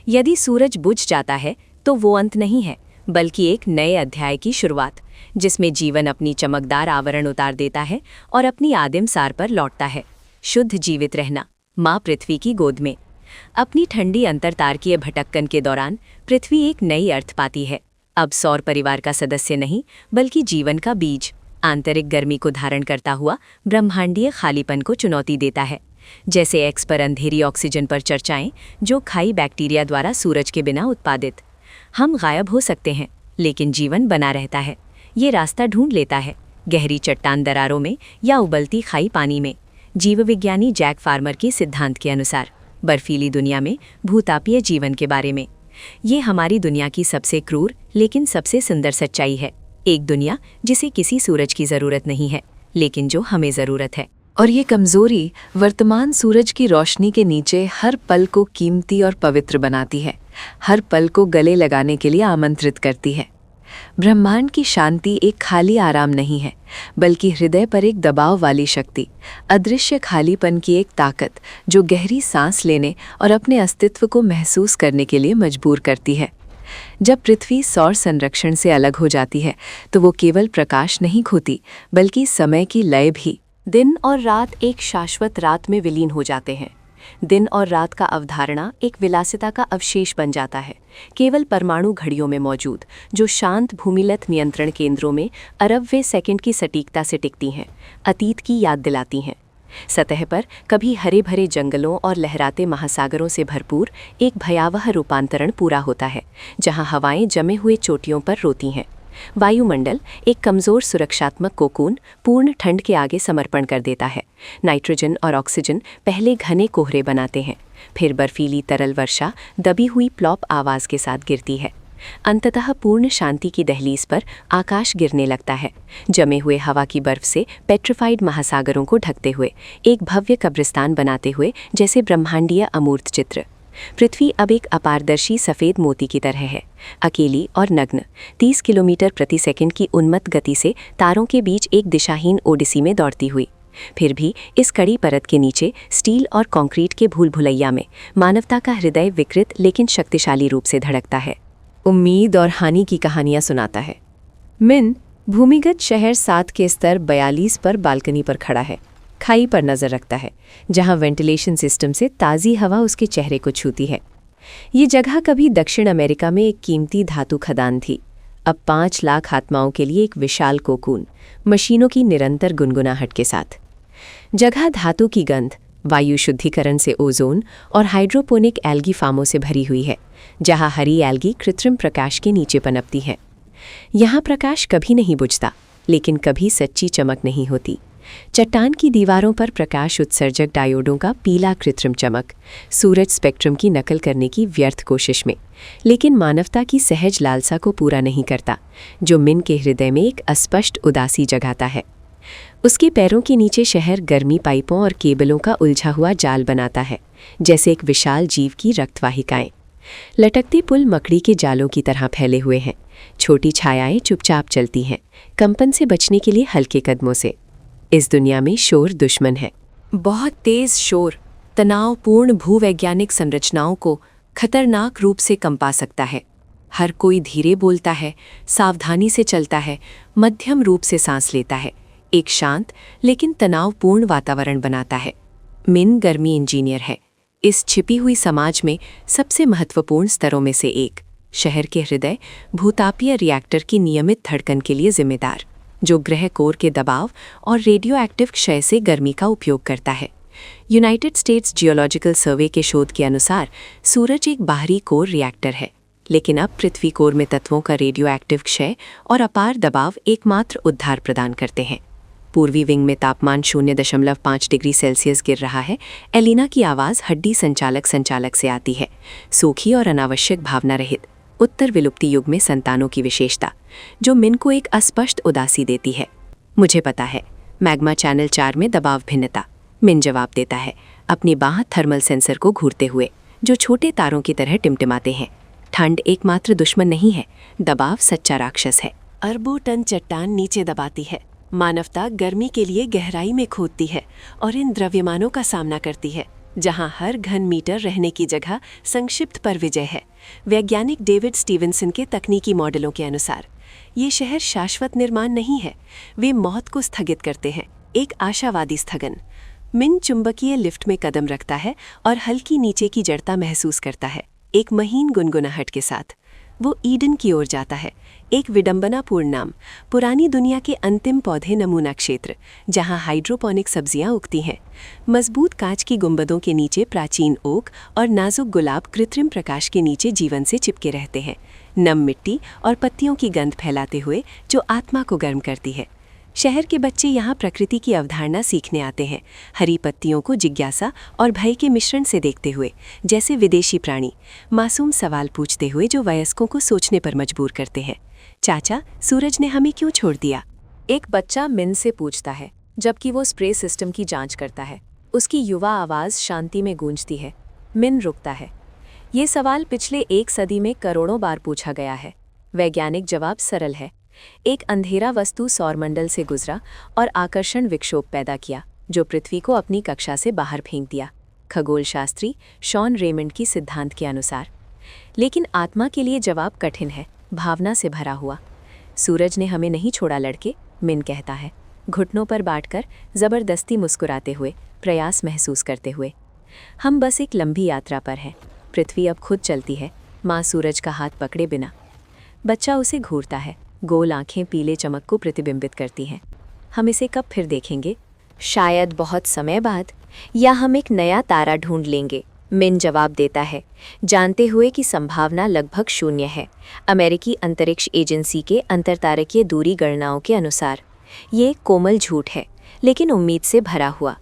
यदि सूरज बुझ जाता है तो वो अंत नहीं है, बल्कि एक नए अध्याय की शुरुआत, जिसमें जीवन अपनी चमकदार आवरण उतार देता है और अपनी आदिम सार पर लौटता है। शुद्ध जीवित रहना, माँ पृथ्वी की गोद में। अपनी ठंडी अंतरतारकीय भटक्कन के दौरान पृथ्वी एक नई अर्थ पाती है। अब सौर परिवार का सदस्य नहीं, बल्कि जीवन का बीज, आंतरिक गर्मी को धारण करता हुआ ब्रह्मांडीय खालीपन को चुनौती देता है। जैसे एक्स पर अंधेरी ऑक्सीजन पर चर्चाएं, जो खाई बैक्टीरिया द्वारा सूरज के बिना उत्पादित। हम गायब हो सकते हैं, लेकिन जीवन बना रहता है। ये रास्ता ढूंढ लेता है, गहरी चट्टान दरारों में या उबलती खाई पानी में। जीवविज्ञानी जैक फार्मर के सिद्धांत के अनुसार बर्फीली दुनिया में भूतापीय जीवन के बारे में। ये हमारी दुनिया की सबसे क्रूर लेकिन सबसे सुंदर सच्चाई है। एक दुनिया जिसे किसी सूरज की ज़रूरत नहीं है, लेकिन जो हमें ज़रूरत है। और ये कमज़ोरी वर्तमान सूरज की रोशनी के नीचे हर पल को कीमती और पवित्र बनाती है, हर पल को गले लगाने के लिए आमंत्रित करती है। ब्रह्मांड की शांति एक खाली आराम नहीं है, बल्कि हृदय पर एक दबाव वाली शक्ति, अदृश्य खालीपन की एक ताकत जो गहरी सांस लेने और अपने अस्तित्व को महसूस करने के लिए मजबूर करती है। जब पृथ्वी सौर संरक्षण से अलग हो जाती है तो वो केवल प्रकाश नहीं खोती, बल्कि समय की लय भी। दिन और रात एक शाश्वत रात में विलीन हो जाते हैं। दिन और रात का अवधारणा एक विलासिता का अवशेष बन जाता है, केवल परमाणु घड़ियों में मौजूद, जो शांत भूमिलत नियंत्रण केंद्रों में अरबवें सेकंड की सटीकता से टिकती हैं, अतीत की याद दिलाती हैं। सतह पर कभी हरे भरे जंगलों और लहराते महासागरों से भरपूर एक भयावह रूपांतरण पूरा होता है, जहां हवाएं जमे हुए चोटियों पर रोती हैं। वायुमंडल एक कमज़ोर सुरक्षात्मक कोकून पूर्ण ठंड के आगे समर्पण कर देता है। नाइट्रोजन और ऑक्सीजन पहले घने कोहरे बनाते हैं, फिर बर्फीली तरल वर्षा दबी हुई प्लॉप आवाज़ के साथ गिरती है। अंततः पूर्ण शांति की दहलीज पर आकाश गिरने लगता है, जमे हुए हवा की बर्फ से पेट्रिफाइड महासागरों को ढकते हुए, एक भव्य कब्रिस्तान बनाते हुए, जैसे ब्रह्मांडीय अमूर्त चित्र। पृथ्वी अब एक अपारदर्शी सफ़ेद मोती की तरह है, अकेली और नग्न, 30 किलोमीटर प्रति सेकंड की उन्मत्त गति से तारों के बीच एक दिशाहीन ओडिसी में दौड़ती हुई। फिर भी इस कड़ी परत के नीचे स्टील और कंक्रीट के भूल भुलैया में मानवता का हृदय विकृत लेकिन शक्तिशाली रूप से धड़कता है, उम्मीद और हानि की कहानियां सुनाता है। मिन भूमिगत शहर 7 के स्तर 42 पर बालकनी पर खड़ा है, खाई पर नज़र रखता है, जहां वेंटिलेशन सिस्टम से ताज़ी हवा उसके चेहरे को छूती है। ये जगह कभी दक्षिण अमेरिका में एक कीमती धातु खदान थी, अब 5 लाख आत्माओं के लिए एक विशाल कोकून, मशीनों की निरंतर गुनगुनाहट के साथ। जगह धातु की गंध, वायु शुद्धिकरण से ओजोन और हाइड्रोपोनिक एल्गी फार्मों से भरी हुई है, जहां हरी एल्गी कृत्रिम प्रकाश के नीचे पनपती है। यहाँ प्रकाश कभी नहीं बुझता, लेकिन कभी सच्ची चमक नहीं होती। चट्टान की दीवारों पर प्रकाश उत्सर्जक डायोडों का पीला कृत्रिम चमक, सूरज स्पेक्ट्रम की नकल करने की व्यर्थ कोशिश में, लेकिन मानवता की सहज लालसा को पूरा नहीं करता, जो मिन के हृदय में एक अस्पष्ट उदासी जगाता है। उसके पैरों के नीचे शहर गर्मी पाइपों और केबलों का उलझा हुआ जाल बनाता है, जैसे एक विशाल जीव की रक्तवाहिकाएं। लटकते पुल मकड़ी के जालों की तरह फैले हुए हैं, छोटी छायाएं चुपचाप चलती हैं, कंपन से बचने के लिए हल्के कदमों से। इस दुनिया में शोर दुश्मन है, बहुत तेज शोर तनावपूर्ण भूवैज्ञानिक संरचनाओं को खतरनाक रूप से कंपा सकता है। हर कोई धीरे बोलता है, सावधानी से चलता है, मध्यम रूप से सांस लेता है, एक शांत लेकिन तनावपूर्ण वातावरण बनाता है। मिन गर्मी इंजीनियर है, इस छिपी हुई समाज में सबसे महत्वपूर्ण स्तरों में से एक, शहर के हृदय भूतापीय रिएक्टर की नियमित धड़कन के लिए जिम्मेदार, जो ग्रह कोर के दबाव और रेडियो एक्टिव क्षय से गर्मी का उपयोग करता है। यूनाइटेड स्टेट्स जियोलॉजिकल सर्वे के शोध के अनुसार सूरज एक बाहरी कोर रिएक्टर है, लेकिन अब पृथ्वी कोर में तत्वों का रेडियो एक्टिव क्षय और अपार दबाव एकमात्र उद्धार प्रदान करते हैं। पूर्वी विंग में तापमान 0.5 डिग्री सेल्सियस गिर रहा है। एलिना की आवाज़ हड्डी संचालक से आती है, सूखी और अनावश्यक भावना रहित, उत्तर विलुप्ति युग में संतानों की विशेषता, जो मिन को एक अस्पष्ट उदासी देती है। मुझे पता है, मैग्मा चैनल 4 में दबाव भिन्नता, मिन जवाब देता है, अपनी बाह थर्मल सेंसर को घूरते हुए, जो छोटे तारों की तरह टिमटिमाते हैं। ठंड एकमात्र दुश्मन नहीं है, दबाव सच्चा राक्षस है। अरबों टन चट्टान नीचे दबाती है, मानवता गर्मी के लिए गहराई में खोदती है और इन द्रव्यमानों का सामना करती है, जहां हर घन मीटर रहने की जगह संक्षिप्त पर विजय है। वैज्ञानिक डेविड स्टीवनसन के तकनीकी मॉडलों के अनुसार ये शहर शाश्वत निर्माण नहीं है, वे मौत को स्थगित करते हैं, एक आशावादी स्थगन। मिन चुंबकीय लिफ्ट में कदम रखता है और हल्की नीचे की जड़ता महसूस करता है, एक महीन गुनगुनाहट के साथ। वो ईडन की ओर जाता है, एक विडंबनापूर्ण नाम, पुरानी दुनिया के अंतिम पौधे नमूना क्षेत्र, जहां हाइड्रोपोनिक सब्जियां उगती हैं। मजबूत कांच की गुंबदों के नीचे प्राचीन ओक और नाजुक गुलाब कृत्रिम प्रकाश के नीचे जीवन से चिपके रहते हैं, नम मिट्टी और पत्तियों की गंध फैलाते हुए, जो आत्मा को गर्म करती है। शहर के बच्चे यहाँ प्रकृति की अवधारणा सीखने आते हैं, हरी पत्तियों को जिज्ञासा और भय के मिश्रण से देखते हुए, जैसे विदेशी प्राणी, मासूम सवाल पूछते हुए जो वयस्कों को सोचने पर मजबूर करते हैं। चाचा, सूरज ने हमें क्यों छोड़ दिया? एक बच्चा मिन से पूछता है, जबकि वो स्प्रे सिस्टम की जांच करता है। उसकी युवा आवाज़ शांति में गूंजती है। मिन रुकता है। ये सवाल पिछले 1 सदी में करोड़ों बार पूछा गया है। वैज्ञानिक जवाब सरल है। एक अंधेरा वस्तु सौरमंडल से गुजरा और आकर्षण विक्षोभ पैदा किया, जो पृथ्वी को अपनी कक्षा से बाहर फेंक दिया, खगोलशास्त्री शॉन रेमंड की सिद्धांत के अनुसार। लेकिन आत्मा के लिए जवाब कठिन है, भावना से भरा हुआ। सूरज ने हमें नहीं छोड़ा लड़के, मिन कहता है, घुटनों पर बांटकर, जबरदस्ती मुस्कुराते हुए, प्रयास महसूस करते हुए। हम बस एक लंबी यात्रा पर हैं। पृथ्वी अब खुद चलती है, माँ सूरज का हाथ पकड़े बिना। बच्चा उसे घूरता है, गोल आंखें पीले चमक को प्रतिबिंबित करती हैं। हम इसे कब फिर देखेंगे? शायद बहुत समय बाद, या हम एक नया तारा ढूंढ लेंगे मिन जवाब देता है, जानते हुए कि संभावना लगभग शून्य है। अमेरिकी अंतरिक्ष एजेंसी के अंतरतारकीय दूरी गणनाओं के अनुसार ये एक कोमल झूठ है, लेकिन उम्मीद से भरा हुआ।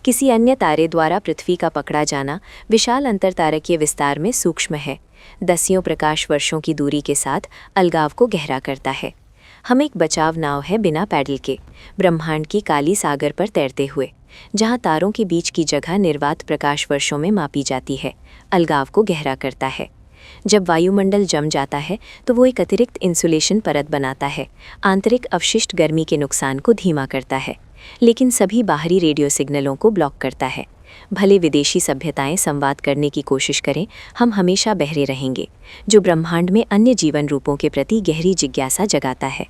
किसी अन्य तारे द्वारा पृथ्वी का पकड़ा जाना विशाल अंतरतारकीय विस्तार में सूक्ष्म है, दसियों प्रकाश वर्षों की दूरी के साथ अलगाव को गहरा करता है। हम एक बचाव नाव है बिना पैडल के, ब्रह्मांड की काली सागर पर तैरते हुए, जहाँ तारों के बीच की जगह निर्वात प्रकाश वर्षों में मापी जाती है, अलगाव को गहरा करता है। जब वायुमंडल जम जाता है तो वो एक अतिरिक्त इंसुलेशन परत बनाता है, आंतरिक अवशिष्ट गर्मी के नुकसान को धीमा करता है, लेकिन सभी बाहरी रेडियो सिग्नलों को ब्लॉक करता है। भले विदेशी सभ्यताएं संवाद करने की कोशिश करें, हम हमेशा बहरे रहेंगे, जो ब्रह्मांड में अन्य जीवन रूपों के प्रति गहरी जिज्ञासा जगाता है।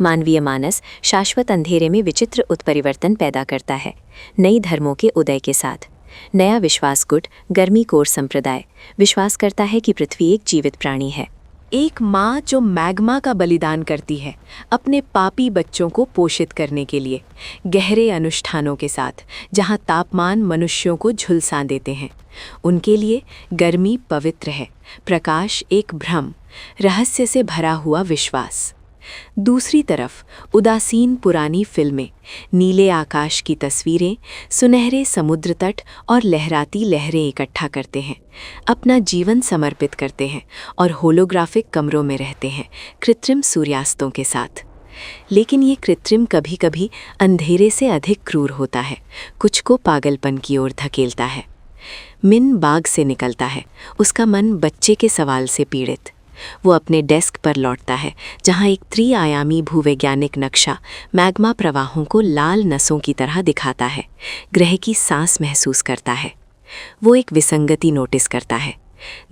मानवीय मानस शाश्वत अंधेरे में विचित्र उत्परिवर्तन पैदा करता है। नई धर्मों के उदय के साथ नया विश्वास गुट गर्मी कोर संप्रदाय विश्वास करता है कि पृथ्वी एक जीवित प्राणी है, एक माँ जो मैग्मा का बलिदान करती है अपने पापी बच्चों को पोषित करने के लिए, गहरे अनुष्ठानों के साथ जहाँ तापमान मनुष्यों को झुलसा देते हैं। उनके लिए गर्मी पवित्र है, प्रकाश एक भ्रम, रहस्य से भरा हुआ विश्वास। दूसरी तरफ उदासीन पुरानी फिल्में, नीले आकाश की तस्वीरें, सुनहरे समुद्र तट और लहराती लहरें इकट्ठा करते हैं, अपना जीवन समर्पित करते हैं और होलोग्राफिक कमरों में रहते हैं कृत्रिम सूर्यास्तों के साथ। लेकिन ये कृत्रिम कभी कभी अंधेरे से अधिक क्रूर होता है, कुछ को पागलपन की ओर धकेलता है। मिन बाग से निकलता है, उसका मन बच्चे के सवाल से पीड़ित। वो अपने डेस्क पर लौटता है, जहाँ एक त्रिआयामी भूवैज्ञानिक नक्शा मैग्मा प्रवाहों को लाल नसों की तरह दिखाता है, ग्रह की सांस महसूस करता है। वो एक विसंगति नोटिस करता है,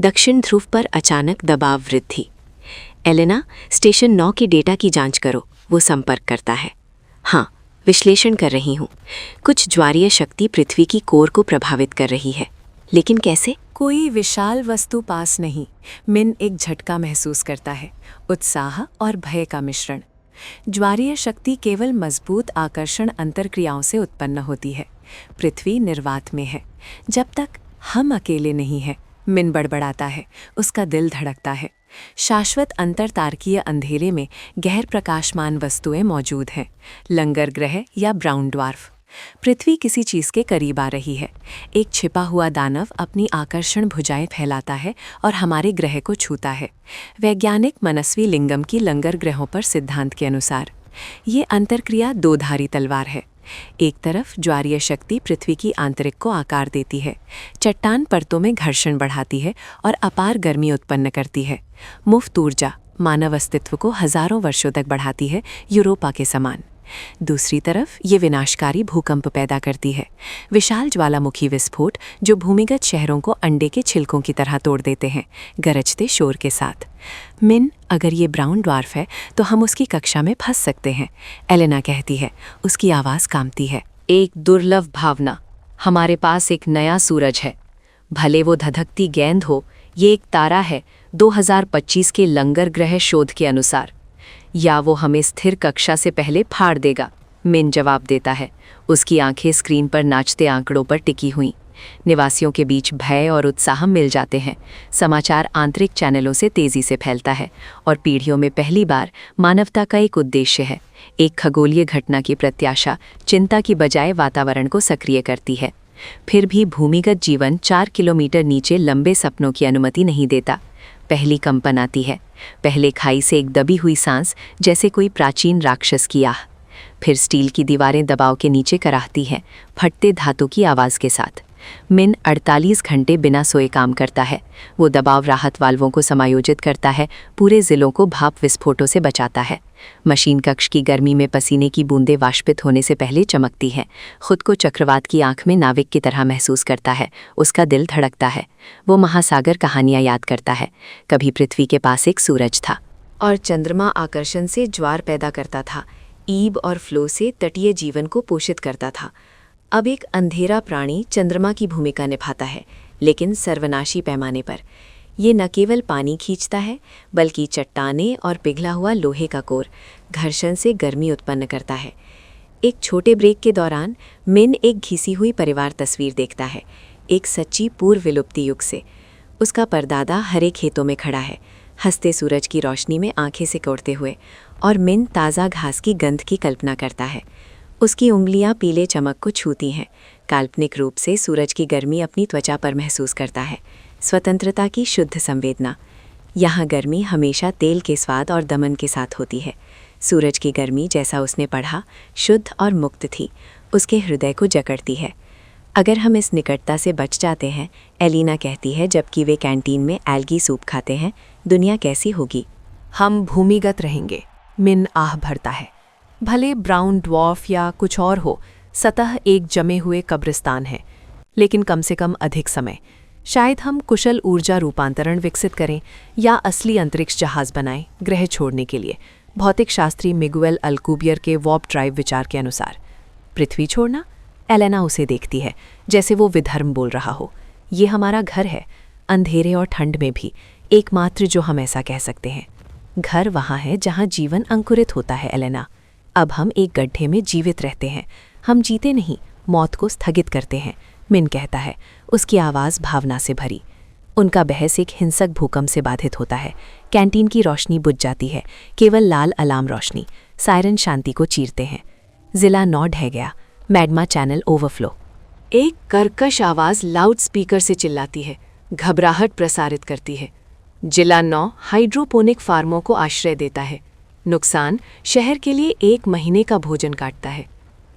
दक्षिण ध्रुव पर अचानक दबाव वृद्धि। एलेना, स्टेशन 9 के डेटा की जांच करो, वो संपर्क करता है। हाँ, विश्लेषण कर रही हूँ। कुछ ज्वारीय शक्ति पृथ्वी की कोर को प्रभावित कर रही है, लेकिन कैसे? कोई विशाल वस्तु पास नहीं। मिन एक झटका महसूस करता है, उत्साह और भय का मिश्रण। ज्वारीय शक्ति केवल मजबूत आकर्षण अंतरक्रियाओं से उत्पन्न होती है। पृथ्वी निर्वात में है, जब तक हम अकेले नहीं हैं। मिन बड़बड़ाता है, उसका दिल धड़कता है। शाश्वत अंतरतारकीय अंधेरे में गैर प्रकाशमान वस्तुएं मौजूद हैं, लंगर ग्रह या ब्राउन ड्वार्फ। पृथ्वी किसी चीज़ के करीब आ रही है। एक छिपा हुआ दानव अपनी आकर्षण भुजाएं फैलाता है और हमारे ग्रह को छूता है। वैज्ञानिक मनस्वी लिंगम की लंगर ग्रहों पर सिद्धांत के अनुसार ये अंतरक्रिया दो-धारी तलवार है। एक तरफ ज्वारीय शक्ति पृथ्वी की आंतरिक को आकार देती है, चट्टान परतों में घर्षण बढ़ाती है और अपार गर्मी उत्पन्न करती है। मुफ्त ऊर्जा मानव अस्तित्व को हजारों वर्षों तक बढ़ाती है, यूरोपा के समान। दूसरी तरफ ये विनाशकारी भूकंप पैदा करती है, विशाल ज्वालामुखी विस्फोट जो भूमिगत शहरों को अंडे के छिलकों की तरह तोड़ देते हैं, गरजते शोर के साथ। मिन, अगर ये ब्राउन ड्वार्फ है तो हम उसकी कक्षा में फंस सकते हैं, एलेना कहती है, उसकी आवाज़ कांपती है। एक दुर्लभ भावना, हमारे पास एक नया सूरज है। भले वो धधकती गेंद हो, ये एक तारा है 2025 के लंगर ग्रह शोध के अनुसार, या वो हमें स्थिर कक्षा से पहले फाड़ देगा। मिन जवाब देता है, उसकी आंखें स्क्रीन पर नाचते आंकड़ों पर टिकी हुईं। निवासियों के बीच भय और उत्साह मिल जाते हैं। समाचार आंतरिक चैनलों से तेजी से फैलता है और पीढ़ियों में पहली बार मानवता का एक उद्देश्य है। एक खगोलीय घटना की प्रत्याशा चिंता की बजाय वातावरण को सक्रिय करती है। फिर भी भूमिगत जीवन 4 किलोमीटर नीचे लंबे सपनों की अनुमति नहीं देता। पहली कंपन आती है, पहले खाई से एक दबी हुई सांस, जैसे कोई प्राचीन राक्षस की आह। फिर स्टील की दीवारें दबाव के नीचे कराहती हैं, फटते धातु की आवाज़ के साथ। मिन 48 घंटे बिना सोए काम करता है। वो दबाव राहत वाल्वों को समायोजित करता है, पूरे ज़िलों को भाप विस्फोटों से बचाता है। मशीन कक्ष की गर्मी में पसीने की बूंदें वाष्पित होने से पहले चमकती हैं। खुद को चक्रवात की आंख में नाविक की तरह महसूस करता है। उसका दिल धड़कता है। वो महासागर कहानियाँ याद करता है। कभी पृथ्वी के पास एक सूरज था और चंद्रमा आकर्षण से ज्वार पैदा करता था, ईब और फ्लो से तटीय जीवन को पोषित करता था। अब एक अंधेरा प्राणी चंद्रमा की भूमिका निभाता है, लेकिन सर्वनाशी पैमाने पर। ये न केवल पानी खींचता है, बल्कि चट्टानें और पिघला हुआ लोहे का कोर घर्षण से गर्मी उत्पन्न करता है। एक छोटे ब्रेक के दौरान मिन एक घिसी हुई परिवार तस्वीर देखता है। एक सच्ची पूर्व विलुप्ति युग से। उसका परदादा हरे खेतों में खड़ा है, हंसते सूरज की रोशनी में आंखें सिकोड़ते हुए, और मिन ताज़ा घास की गंध की कल्पना करता है। उसकी उंगलियां पीले चमक को छूती हैं। काल्पनिक रूप से सूरज की गर्मी अपनी त्वचा पर महसूस करता है। स्वतंत्रता की शुद्ध संवेदना। यहाँ गर्मी हमेशा तेल के स्वाद और दमन के साथ होती है। सूरज की गर्मी, जैसा उसने पढ़ा, शुद्ध और मुक्त थी, उसके हृदय को जकड़ती है। अगर हम इस निकटता से बच जाते हैं, एलिना कहती है जबकि वे कैंटीन में एल्गी सूप खाते हैं, दुनिया कैसी होगी? हम भूमिगत रहेंगे, मिन आह भरता है। भले ब्राउन ड्वार्फ या कुछ और हो, सतह एक जमे हुए कब्रिस्तान है, लेकिन कम से कम अधिक समय। शायद हम कुशल ऊर्जा रूपांतरण विकसित करें या असली अंतरिक्ष जहाज बनाएं ग्रह छोड़ने के लिए, भौतिक शास्त्री मिगुएल अल्कुबियर के वॉर्प ड्राइव विचार के अनुसार। पृथ्वी छोड़ना? एलेना उसे देखती है जैसे वो विधर्म बोल रहा हो। ये हमारा घर है, अंधेरे और ठंड में भी एकमात्र जो हम ऐसा कह सकते हैं। घर वहाँ है जहाँ जीवन अंकुरित होता है एलेना। अब हम एक गड्ढे में जीवित रहते हैं, हम जीते नहीं, मौत को स्थगित करते हैं, मिन कहता है, उसकी आवाज़ भावना से भरी। उनका बहस एक हिंसक भूकंप से बाधित होता है। कैंटीन की रोशनी बुझ जाती है, केवल लाल अलार्म रोशनी। सायरन शांति को चीरते हैं। जिला 9 ढह गया। Magma channel overflow. एक कर्कश आवाज़ लाउड स्पीकर से चिल्लाती है, घबराहट प्रसारित करती है। जिला 9 हाइड्रोपोनिक फार्मों को आश्रय देता है। नुकसान शहर के लिए 1 महीने का भोजन काटता है।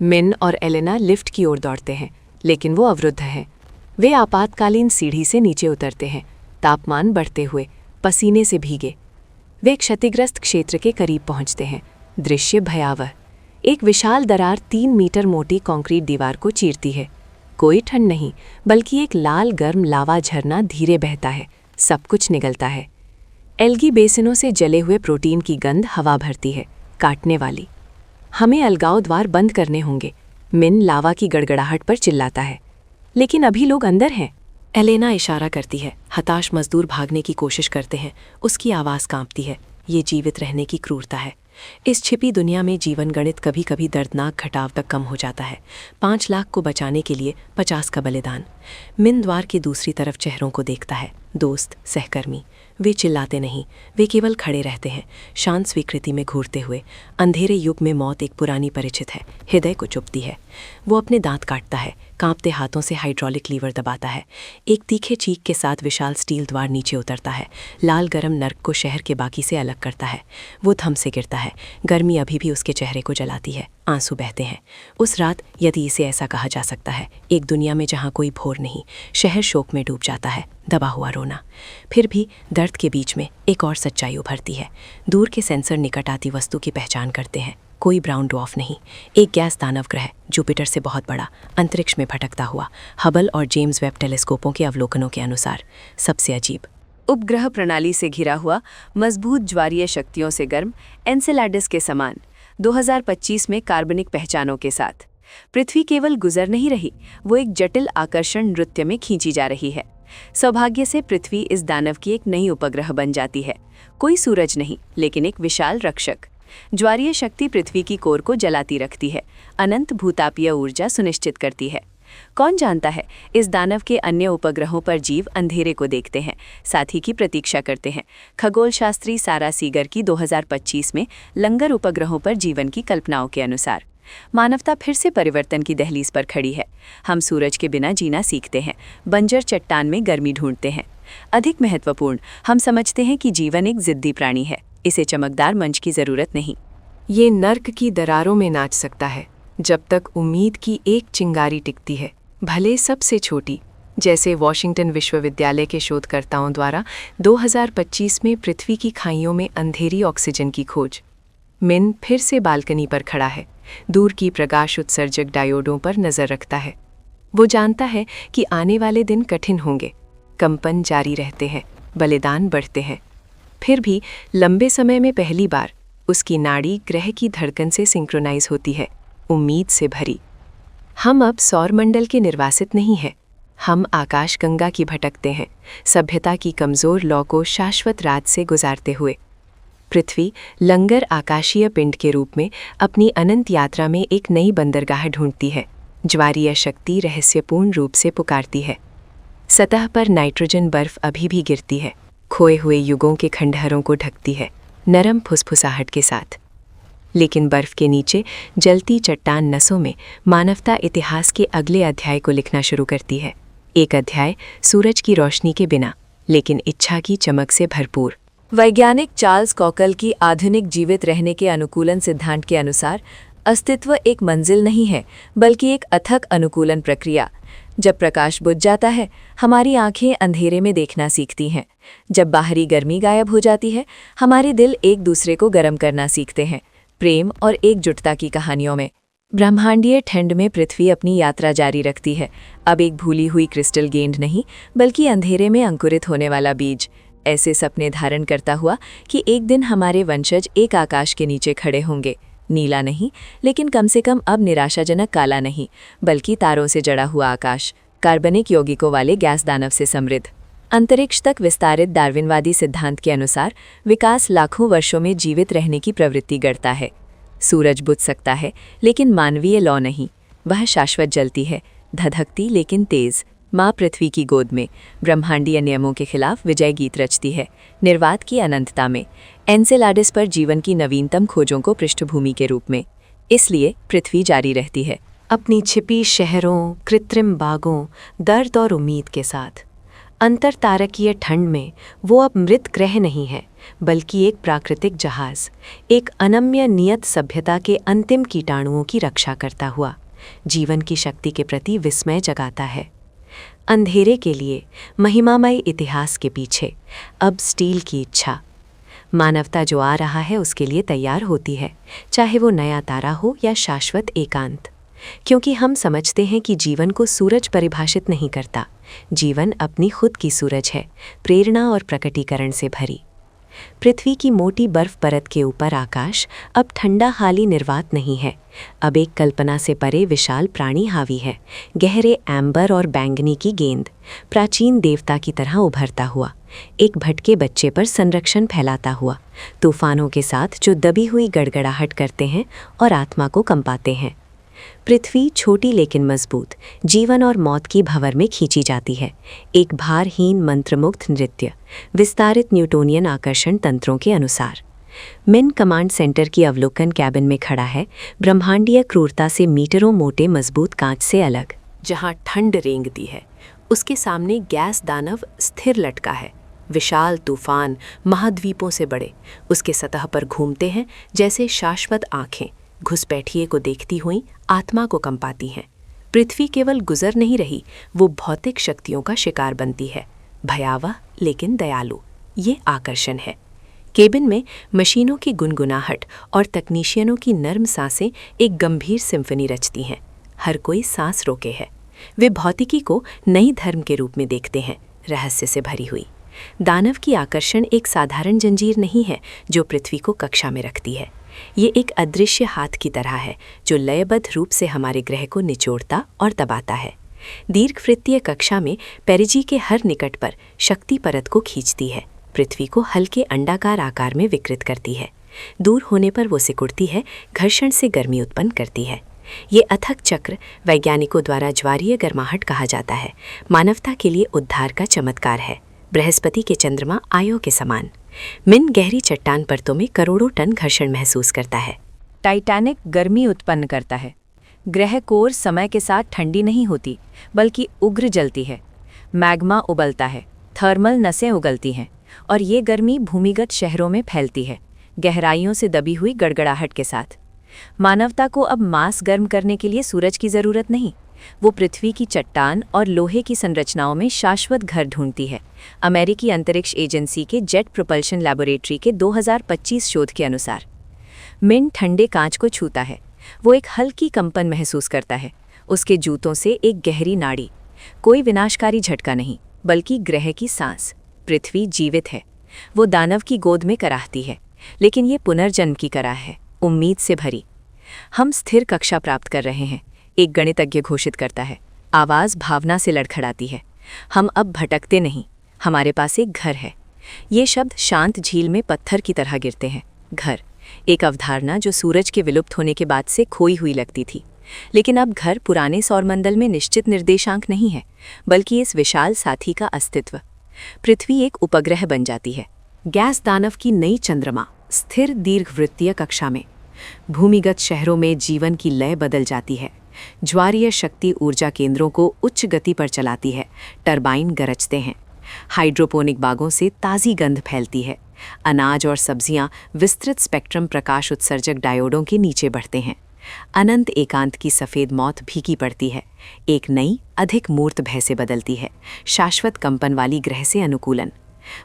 मिन और एलेना लिफ्ट की ओर दौड़ते हैं, लेकिन वो अवरुद्ध है। वे आपातकालीन सीढ़ी से नीचे उतरते हैं, तापमान बढ़ते हुए, पसीने से भीगे। वे क्षतिग्रस्त क्षेत्र के करीब पहुंचते हैं। दृश्य भयावह। एक विशाल दरार 3 मीटर मोटी कंक्रीट दीवार को चीरती है। कोई ठंड नहीं, बल्कि एक लाल गर्म लावा झरना धीरे बहता है। सब कुछ निगलता है। एल्गी बेसिनों से जले हुए प्रोटीन की गंध हवा भरती है, काटने वाली। हमें अलगाव द्वार बंद करने होंगे, मिन लावा की गड़गड़ाहट पर चिल्लाता है। लेकिन अभी लोग अंदर हैं। एलेना इशारा करती है। हताश मजदूर भागने की कोशिश करते हैं। उसकी आवाज़ कांपती है। ये जीवित रहने की क्रूरता है। इस छिपी दुनिया में जीवन गणित कभी कभी दर्दनाक घटाव तक कम हो जाता है। 5 लाख को बचाने के लिए 50 का बलिदान। मिन द्वार की दूसरी तरफ चेहरों को देखता है। दोस्त, सहकर्मी। वे चिल्लाते नहीं, वे केवल खड़े रहते हैं, शांत स्वीकृति में घूरते हुए। अंधेरे युग में मौत एक पुरानी परिचित है, हृदय को चुभती है। वो अपने दांत काटता है, कांपते हाथों से हाइड्रोलिक लीवर दबाता है। एक तीखे चीख के साथ विशाल स्टील द्वार नीचे उतरता है। लाल गरम नर्क को शहर के बाकी से अलग करता है। वो थम से गिरता है। गर्मी अभी भी उसके चेहरे को जलाती है। आंसू बहते हैं। उस रात, यदि इसे ऐसा कहा जा सकता है, एक दुनिया में जहाँ कोई भोर नहीं, शहर शोक में डूब जाता है, दबा हुआ रोना। फिर भी दर्द के बीच में एक और सच्चाई उभरती है। दूर के सेंसर निकट आती वस्तु की पहचान करते हैं। कोई ब्राउन ड्वार्फ नहीं, एक गैस दानव ग्रह, जुपिटर से बहुत बड़ा, अंतरिक्ष में भटकता हुआ। हबल और जेम्स वेब टेलीस्कोपों के अवलोकनों के अनुसार सबसे अजीब। उपग्रह प्रणाली से घिरा हुआ, मजबूत ज्वारीय शक्तियों से गर्म, एनसेलाडस के समान, 2025 में कार्बनिक पहचानों के साथ। पृथ्वी केवल गुजर नहीं रही, वो एक जटिल आकर्षण नृत्य में खींची जा रही है। सौभाग्य से पृथ्वी इस दानव की एक नई उपग्रह बन जाती है। कोई सूरज नहीं, लेकिन एक विशाल रक्षक। ज्वारीय शक्ति पृथ्वी की कोर को जलाती रखती है, अनंत भूतापीय ऊर्जा सुनिश्चित करती है। कौन जानता है, इस दानव के अन्य उपग्रहों पर जीव अंधेरे को देखते हैं, साथी की प्रतीक्षा करते हैं। खगोल शास्त्री सारा सीगर की 2025 में लंगर उपग्रहों पर जीवन की कल्पनाओं के अनुसार मानवता फिर से परिवर्तन की दहलीज पर खड़ी है। हम सूरज के बिना जीना सीखते हैं, बंजर चट्टान में गर्मी ढूंढते हैं। अधिक महत्वपूर्ण, हम समझते हैं कि जीवन एक जिद्दी प्राणी है, इसे चमकदार मंच की जरूरत नहीं। ये नर्क की दरारों में नाच सकता है जब तक उम्मीद की एक चिंगारी टिकती है, भले सबसे छोटी। जैसे वॉशिंगटन विश्वविद्यालय के शोधकर्ताओं द्वारा 2025 में पृथ्वी की खाइयों में अंधेरी ऑक्सीजन की खोज। मिन फिर से बालकनी पर खड़ा है, दूर की प्रकाश उत्सर्जक डायोडों पर नजर रखता है। वो जानता है कि आने वाले दिन कठिन होंगे, कंपन जारी रहते हैं, बलिदान बढ़ते हैं। फिर भी लंबे समय में पहली बार उसकी नाड़ी ग्रह की धड़कन से सिंक्रोनाइज होती है, उम्मीद से भरी। हम अब सौरमंडल के निर्वासित नहीं हैं, हम आकाशगंगा की भटकते हैं, सभ्यता की कमज़ोर लौ को शाश्वत रात से गुजारते हुए। पृथ्वी लंगर आकाशीय पिंड के रूप में अपनी अनंत यात्रा में एक नई बंदरगाह ढूंढती है। ज्वारीय शक्ति रहस्यपूर्ण रूप से पुकारती है। सतह पर नाइट्रोजन बर्फ अभी भी गिरती है, खोए हुए युगों के खंडहरों को ढकती है, नरम फुसफुसाहट के साथ। लेकिन बर्फ के नीचे जलती चट्टान नसों में मानवता इतिहास के अगले अध्याय को लिखना शुरू करती है। एक अध्याय सूरज की रोशनी के बिना, लेकिन इच्छा की चमक से भरपूर। वैज्ञानिक चार्ल्स कॉकल की आधुनिक जीवित रहने के अनुकूलन सिद्धांत के अनुसार अस्तित्व एक मंजिल नहीं है, बल्कि एक अथक अनुकूलन प्रक्रिया। जब प्रकाश बुझ जाता है, हमारी आंखें अंधेरे में देखना सीखती हैं। जब बाहरी गर्मी गायब हो जाती है, हमारे दिल एक दूसरे को गर्म करना सीखते हैं, प्रेम और एकजुटता की कहानियों में। ब्रह्मांडीय ठंड में पृथ्वी अपनी यात्रा जारी रखती है, अब एक भूली हुई क्रिस्टल गेंद नहीं, बल्कि अंधेरे में अंकुरित होने वाला बीज, ऐसे सपने धारण करता हुआ कि एक दिन हमारे वंशज एक आकाश के नीचे खड़े होंगे, नीला नहीं, लेकिन कम से कम अब निराशाजनक काला नहीं, बल्कि तारों से जड़ा हुआ आकाश, कार्बनिक यौगिकों वाले गैस दानव से समृद्ध। अंतरिक्ष तक विस्तारित डार्विनवादी सिद्धांत के अनुसार विकास लाखों वर्षों में जीवित रहने की प्रवृत्ति गढ़ता है। सूरज बुझ सकता है, लेकिन मानवीय लौ नहीं, वह शाश्वत जलती है, धधकती लेकिन तेज, माँ पृथ्वी की गोद में, ब्रह्मांडीय नियमों के खिलाफ विजय गीत रचती है, निर्वात की अनंतता में, एनसेलाडस पर जीवन की नवीनतम खोजों को पृष्ठभूमि के रूप में। इसलिए पृथ्वी जारी रहती है, अपनी छिपी शहरों, कृत्रिम बागों, दर्द और उम्मीद के साथ। अंतरतारकीय ठंड में वो अब मृत ग्रह नहीं है, बल्कि एक प्राकृतिक जहाज, एक अनम्य नियत सभ्यता के अंतिम कीटाणुओं की रक्षा करता हुआ जीवन की शक्ति के प्रति विस्मय जगाता है। अंधेरे के लिए महिमामय इतिहास के पीछे अब स्टील की इच्छा। मानवता जो आ रहा है उसके लिए तैयार होती है, चाहे वो नया तारा हो या शाश्वत एकांत, क्योंकि हम समझते हैं कि जीवन को सूरज परिभाषित नहीं करता, जीवन अपनी खुद की सूरज है, प्रेरणा और प्रकटीकरण से भरी। पृथ्वी की मोटी बर्फ परत के ऊपर आकाश अब ठंडा हाली निर्वात नहीं है, अब एक कल्पना से परे विशाल प्राणी हावी है, गहरे एम्बर और बैंगनी की गेंद, प्राचीन देवता की तरह उभरता हुआ, एक भटके बच्चे पर संरक्षण फैलाता हुआ, तूफानों के साथ जो दबी हुई गड़गड़ाहट करते हैं और आत्मा को कंपाते हैं। पृथ्वी छोटी लेकिन मजबूत, जीवन और मौत की भंवर में खींची जाती है, एक भारहीन मंत्रमुग्ध नृत्य, विस्तारित न्यूटोनियन आकर्षण तंत्रों के अनुसार। मिन कमांड सेंटर की अवलोकन कैबिन में खड़ा है, ब्रह्मांडीय क्रूरता से मीटरों मोटे मजबूत कांच से अलग। जहाँ ठंड रेंगती है, उसके सामने गैस दानव स्थिर लटका है। विशाल तूफान महाद्वीपों से बड़े उसके सतह पर घूमते हैं, जैसे शाश्वत आंखें घुसपैठिए को देखती हुई आत्मा को कंपाती हैं। पृथ्वी केवल गुजर नहीं रही, वो भौतिक शक्तियों का शिकार बनती है, भयावह लेकिन दयालु। ये आकर्षण है। केबिन में मशीनों की गुनगुनाहट और तकनीशियनों की नर्म सांसें एक गंभीर सिम्फनी रचती हैं। हर कोई सांस रोके है। वे भौतिकी को नई धर्म के रूप में देखते हैं, रहस्य से भरी हुई। दानव की आकर्षण एक साधारण जंजीर नहीं है जो पृथ्वी को कक्षा में रखती है। ये एक अदृश्य हाथ की तरह है जो लयबद्ध रूप से हमारे ग्रह को निचोड़ता और दबाता है। दीर्घवृत्तीय कक्षा में पेरिजी के हर निकट पर शक्ति परत को खींचती है, पृथ्वी को हल्के अंडाकार आकार में विकृत करती है। दूर होने पर वो सिकुड़ती है, घर्षण से गर्मी उत्पन्न करती है। ये अथक चक्र वैज्ञानिकों द्वारा ज्वारीय गर्माहट कहा जाता है। मानवता के लिए उद्धार का चमत्कार है, बृहस्पति के चंद्रमा आयो के समान। मिन गहरी चट्टान परतों में करोड़ों टन घर्षण महसूस करता है। टाइटैनिक गर्मी उत्पन्न करता है। ग्रह कोर समय के साथ ठंडी नहीं होती, बल्कि उग्र जलती है। मैग्मा उबलता है, थर्मल नसें उगलती हैं, और ये गर्मी भूमिगत शहरों में फैलती है, गहराइयों से दबी हुई गड़गड़ाहट के साथ। मानवता को अब मांस गर्म करने के लिए सूरज की ज़रूरत नहीं, वो पृथ्वी की चट्टान और लोहे की संरचनाओं में शाश्वत घर ढूंढती है। अमेरिकी अंतरिक्ष एजेंसी के जेट प्रोपल्शन लैबोरेटरी के 2025 शोध के अनुसार मिन ठंडे कांच को छूता है। वो एक हल्की कंपन महसूस करता है, उसके जूतों से एक गहरी नाड़ी। कोई विनाशकारी झटका नहीं, बल्कि ग्रह की सांस। पृथ्वी जीवित है, वो दानव की गोद में कराहती है, लेकिन ये पुनर्जन्म की कराह है, उम्मीद से भरी। हम स्थिर कक्षा प्राप्त कर रहे हैं, एक गणितज्ञ घोषित करता है। आवाज़ भावना से लड़खड़ाती है। हम अब भटकते नहीं, हमारे पास एक घर है। ये शब्द शांत झील में पत्थर की तरह गिरते हैं। घर, एक अवधारणा जो सूरज के विलुप्त होने के बाद से खोई हुई लगती थी, लेकिन अब घर पुराने सौरमंडल में निश्चित निर्देशांक नहीं है, बल्कि इस विशाल साथी का अस्तित्व। पृथ्वी एक उपग्रह बन जाती है, गैस दानव की नई चंद्रमा, स्थिर दीर्घवृत्तीय कक्षा में। भूमिगत शहरों में जीवन की लय बदल जाती है। ज्वारीय शक्ति ऊर्जा केंद्रों को उच्च गति पर चलाती है, टरबाइन गरजते हैं। हाइड्रोपोनिक बागों से ताज़ी गंध फैलती है। अनाज और सब्जियां विस्तृत स्पेक्ट्रम प्रकाश उत्सर्जक डायोडों के नीचे बढ़ते हैं। अनंत एकांत की सफ़ेद मौत फीकी पड़ती है। एक नई, अधिक मूर्त भय से बदलती है, शाश्वत कंपन वाली ग्रह से अनुकूलन।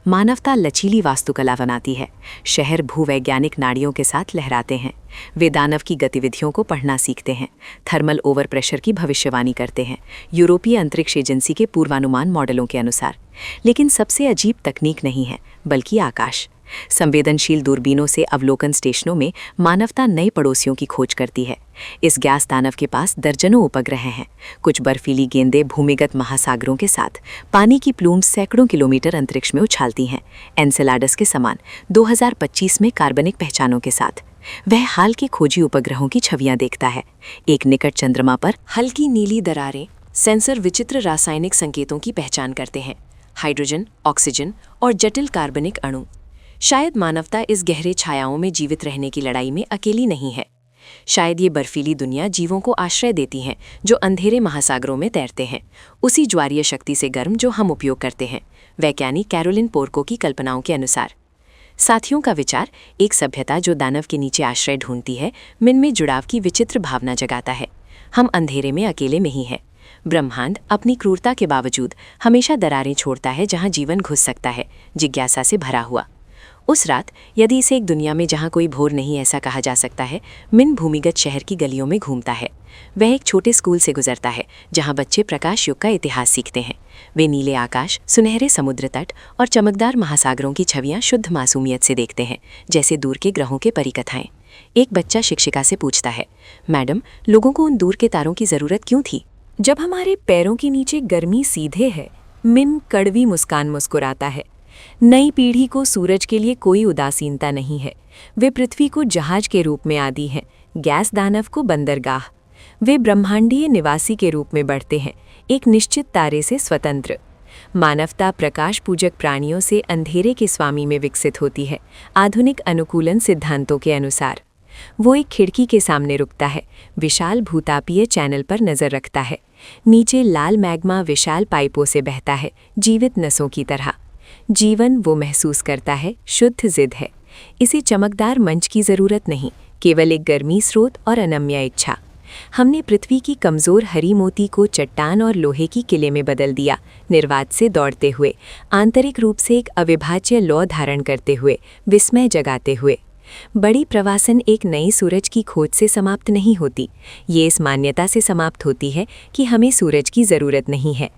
मानवता लचीली वास्तुकला बनाती है। शहर भूवैज्ञानिक नाड़ियों के साथ लहराते हैं। वे दानव की गतिविधियों को पढ़ना सीखते हैं, थर्मल ओवर प्रेशर की भविष्यवाणी करते हैं, यूरोपीय अंतरिक्ष एजेंसी के पूर्वानुमान मॉडलों के अनुसार। लेकिन सबसे अजीब तकनीक नहीं है, बल्कि आकाश। संवेदनशील दूरबीनों से अवलोकन स्टेशनों में मानवता नए पड़ोसियों की खोज करती है। इस गैस दानव के पास दर्जनों उपग्रह हैं। कुछ बर्फीली गेंदें भूमिगत महासागरों के साथ, पानी की प्लूम्स सैकड़ों किलोमीटर अंतरिक्ष में उछालती हैं, एनसेलाडस के समान 2025 में कार्बनिक पहचानों के साथ। वह हाल के खोजी उपग्रहों की छवियां देखता है। एक निकट चंद्रमा पर हल्की नीली दरारें, सेंसर विचित्र रासायनिक संकेतों की पहचान करते हैं, हाइड्रोजन, ऑक्सीजन और जटिल कार्बनिक अणु। शायद मानवता इस गहरे छायाओं में जीवित रहने की लड़ाई में अकेली नहीं है। शायद ये बर्फीली दुनिया जीवों को आश्रय देती हैं जो अंधेरे महासागरों में तैरते हैं, उसी ज्वारीय शक्ति से गर्म जो हम उपयोग करते हैं, वैज्ञानिक कैरोलिन पोर्को की कल्पनाओं के अनुसार। साथियों का विचार, एक सभ्यता जो दानव के नीचे आश्रय ढूंढती है, मन में जुड़ाव की विचित्र भावना जगाता है। हम अंधेरे में अकेले नहीं हैं। ब्रह्मांड अपनी क्रूरता के बावजूद हमेशा दरारें छोड़ता है जहां जीवन घुस सकता है, जिज्ञासा से भरा हुआ। उस रात, यदि इसे एक दुनिया में जहां कोई भोर नहीं ऐसा कहा जा सकता है, मिन भूमिगत शहर की गलियों में घूमता है। वह एक छोटे स्कूल से गुजरता है जहां बच्चे प्रकाश युग का इतिहास सीखते हैं। वे नीले आकाश, सुनहरे समुद्र तट और चमकदार महासागरों की छवियां शुद्ध मासूमियत से देखते हैं, जैसे दूर के ग्रहों के परिकथाएं। एक बच्चा शिक्षिका से पूछता है, मैडम, लोगों को उन दूर के तारों की ज़रूरत क्यों थी? जब हमारे पैरों के नीचे गर्मी सीधे है, मिन कड़वी मुस्कान मुस्कुराता है। नई पीढ़ी को सूरज के लिए कोई उदासीनता नहीं है। वे पृथ्वी को जहाज के रूप में आदी हैं, गैस दानव को बंदरगाह। वे ब्रह्मांडीय निवासी के रूप में बढ़ते हैं, एक निश्चित तारे से स्वतंत्र। मानवता प्रकाश पूजक प्राणियों से अंधेरे के स्वामी में विकसित होती है, आधुनिक अनुकूलन सिद्धांतों के अनुसार। वो एक खिड़की के सामने रुकता है, विशाल भूतापीय चैनल पर नज़र रखता है। नीचे लाल मैग्मा विशाल पाइपों से बहता है, जीवित नसों की तरह। जीवन, वो महसूस करता है, शुद्ध जिद है। इसे चमकदार मंच की ज़रूरत नहीं, केवल एक गर्मी स्रोत और अनम्य इच्छा। हमने पृथ्वी की कमज़ोर हरी मोती को चट्टान और लोहे की किले में बदल दिया, निर्वात से दौड़ते हुए, आंतरिक रूप से एक अविभाज्य लौ धारण करते हुए, विस्मय जगाते हुए। बड़ी प्रवासन एक नई सूरज की खोज से समाप्त नहीं होती, ये इस मान्यता से समाप्त होती है कि हमें सूरज की ज़रूरत नहीं है।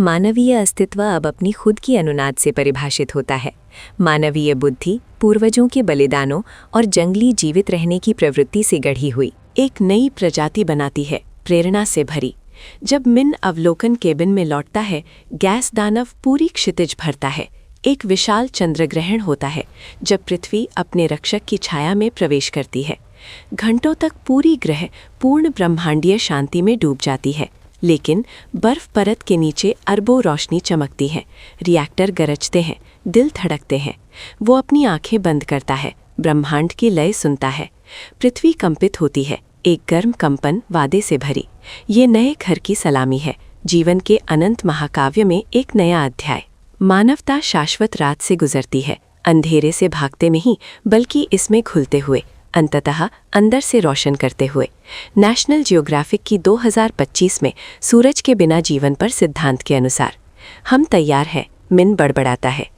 मानवीय अस्तित्व अब अपनी खुद की अनुनाद से परिभाषित होता है। मानवीय बुद्धि पूर्वजों के बलिदानों और जंगली जीवित रहने की प्रवृत्ति से गढ़ी हुई एक नई प्रजाति बनाती है, प्रेरणा से भरी। जब मिन अवलोकन केबिन में लौटता है, गैस दानव पूरी क्षितिज भरता है। एक विशाल चंद्रग्रहण होता है जब पृथ्वी अपने रक्षक की छाया में प्रवेश करती है। घंटों तक पूरी ग्रह पूर्ण ब्रह्मांडीय शांति में डूब जाती है, लेकिन बर्फ परत के नीचे अरबों रोशनी चमकती है, रिएक्टर गरजते हैं, दिल धड़कते हैं। वो अपनी आंखें बंद करता है, ब्रह्मांड की लय सुनता है। पृथ्वी कंपित होती है, एक गर्म कंपन वादे से भरी। ये नए घर की सलामी है, जीवन के अनंत महाकाव्य में एक नया अध्याय। मानवता शाश्वत रात से गुजरती है, अंधेरे से भागते नहीं, बल्कि इसमें खुलते हुए, अंततः अंदर से रोशन करते हुए। नेशनल जियोग्राफिक की 2025 में सूरज के बिना जीवन पर सिद्धांत के अनुसार। हम तैयार हैं, मिन बड़बड़ाता है।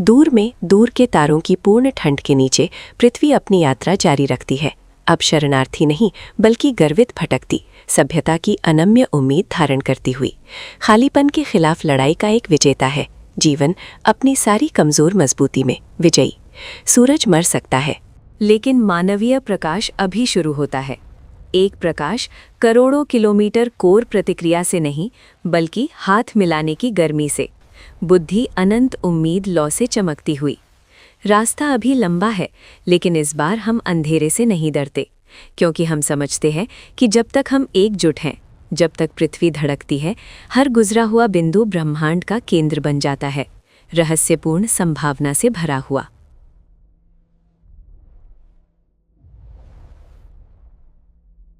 दूर में दूर के तारों की पूर्ण ठंड के नीचे पृथ्वी अपनी यात्रा जारी रखती है, अब शरणार्थी नहीं बल्कि गर्वित भटकती, सभ्यता की अनम्य उम्मीद धारण करती हुई। खालीपन के खिलाफ लड़ाई का एक विजेता है, जीवन अपनी सारी कमज़ोर मजबूती में विजयी। सूरज मर सकता है, लेकिन मानवीय प्रकाश अभी शुरू होता है। एक प्रकाश करोड़ों किलोमीटर कोर प्रतिक्रिया से नहीं, बल्कि हाथ मिलाने की गर्मी से, बुद्धि अनंत उम्मीद लौ से चमकती हुई। रास्ता अभी लंबा है, लेकिन इस बार हम अंधेरे से नहीं डरते। क्योंकि हम समझते हैं कि जब तक हम एकजुट हैं, जब तक पृथ्वी धड़कती है, हर गुजरा हुआ बिंदु ब्रह्मांड का केंद्र बन जाता है, रहस्यपूर्ण संभावना से भरा हुआ।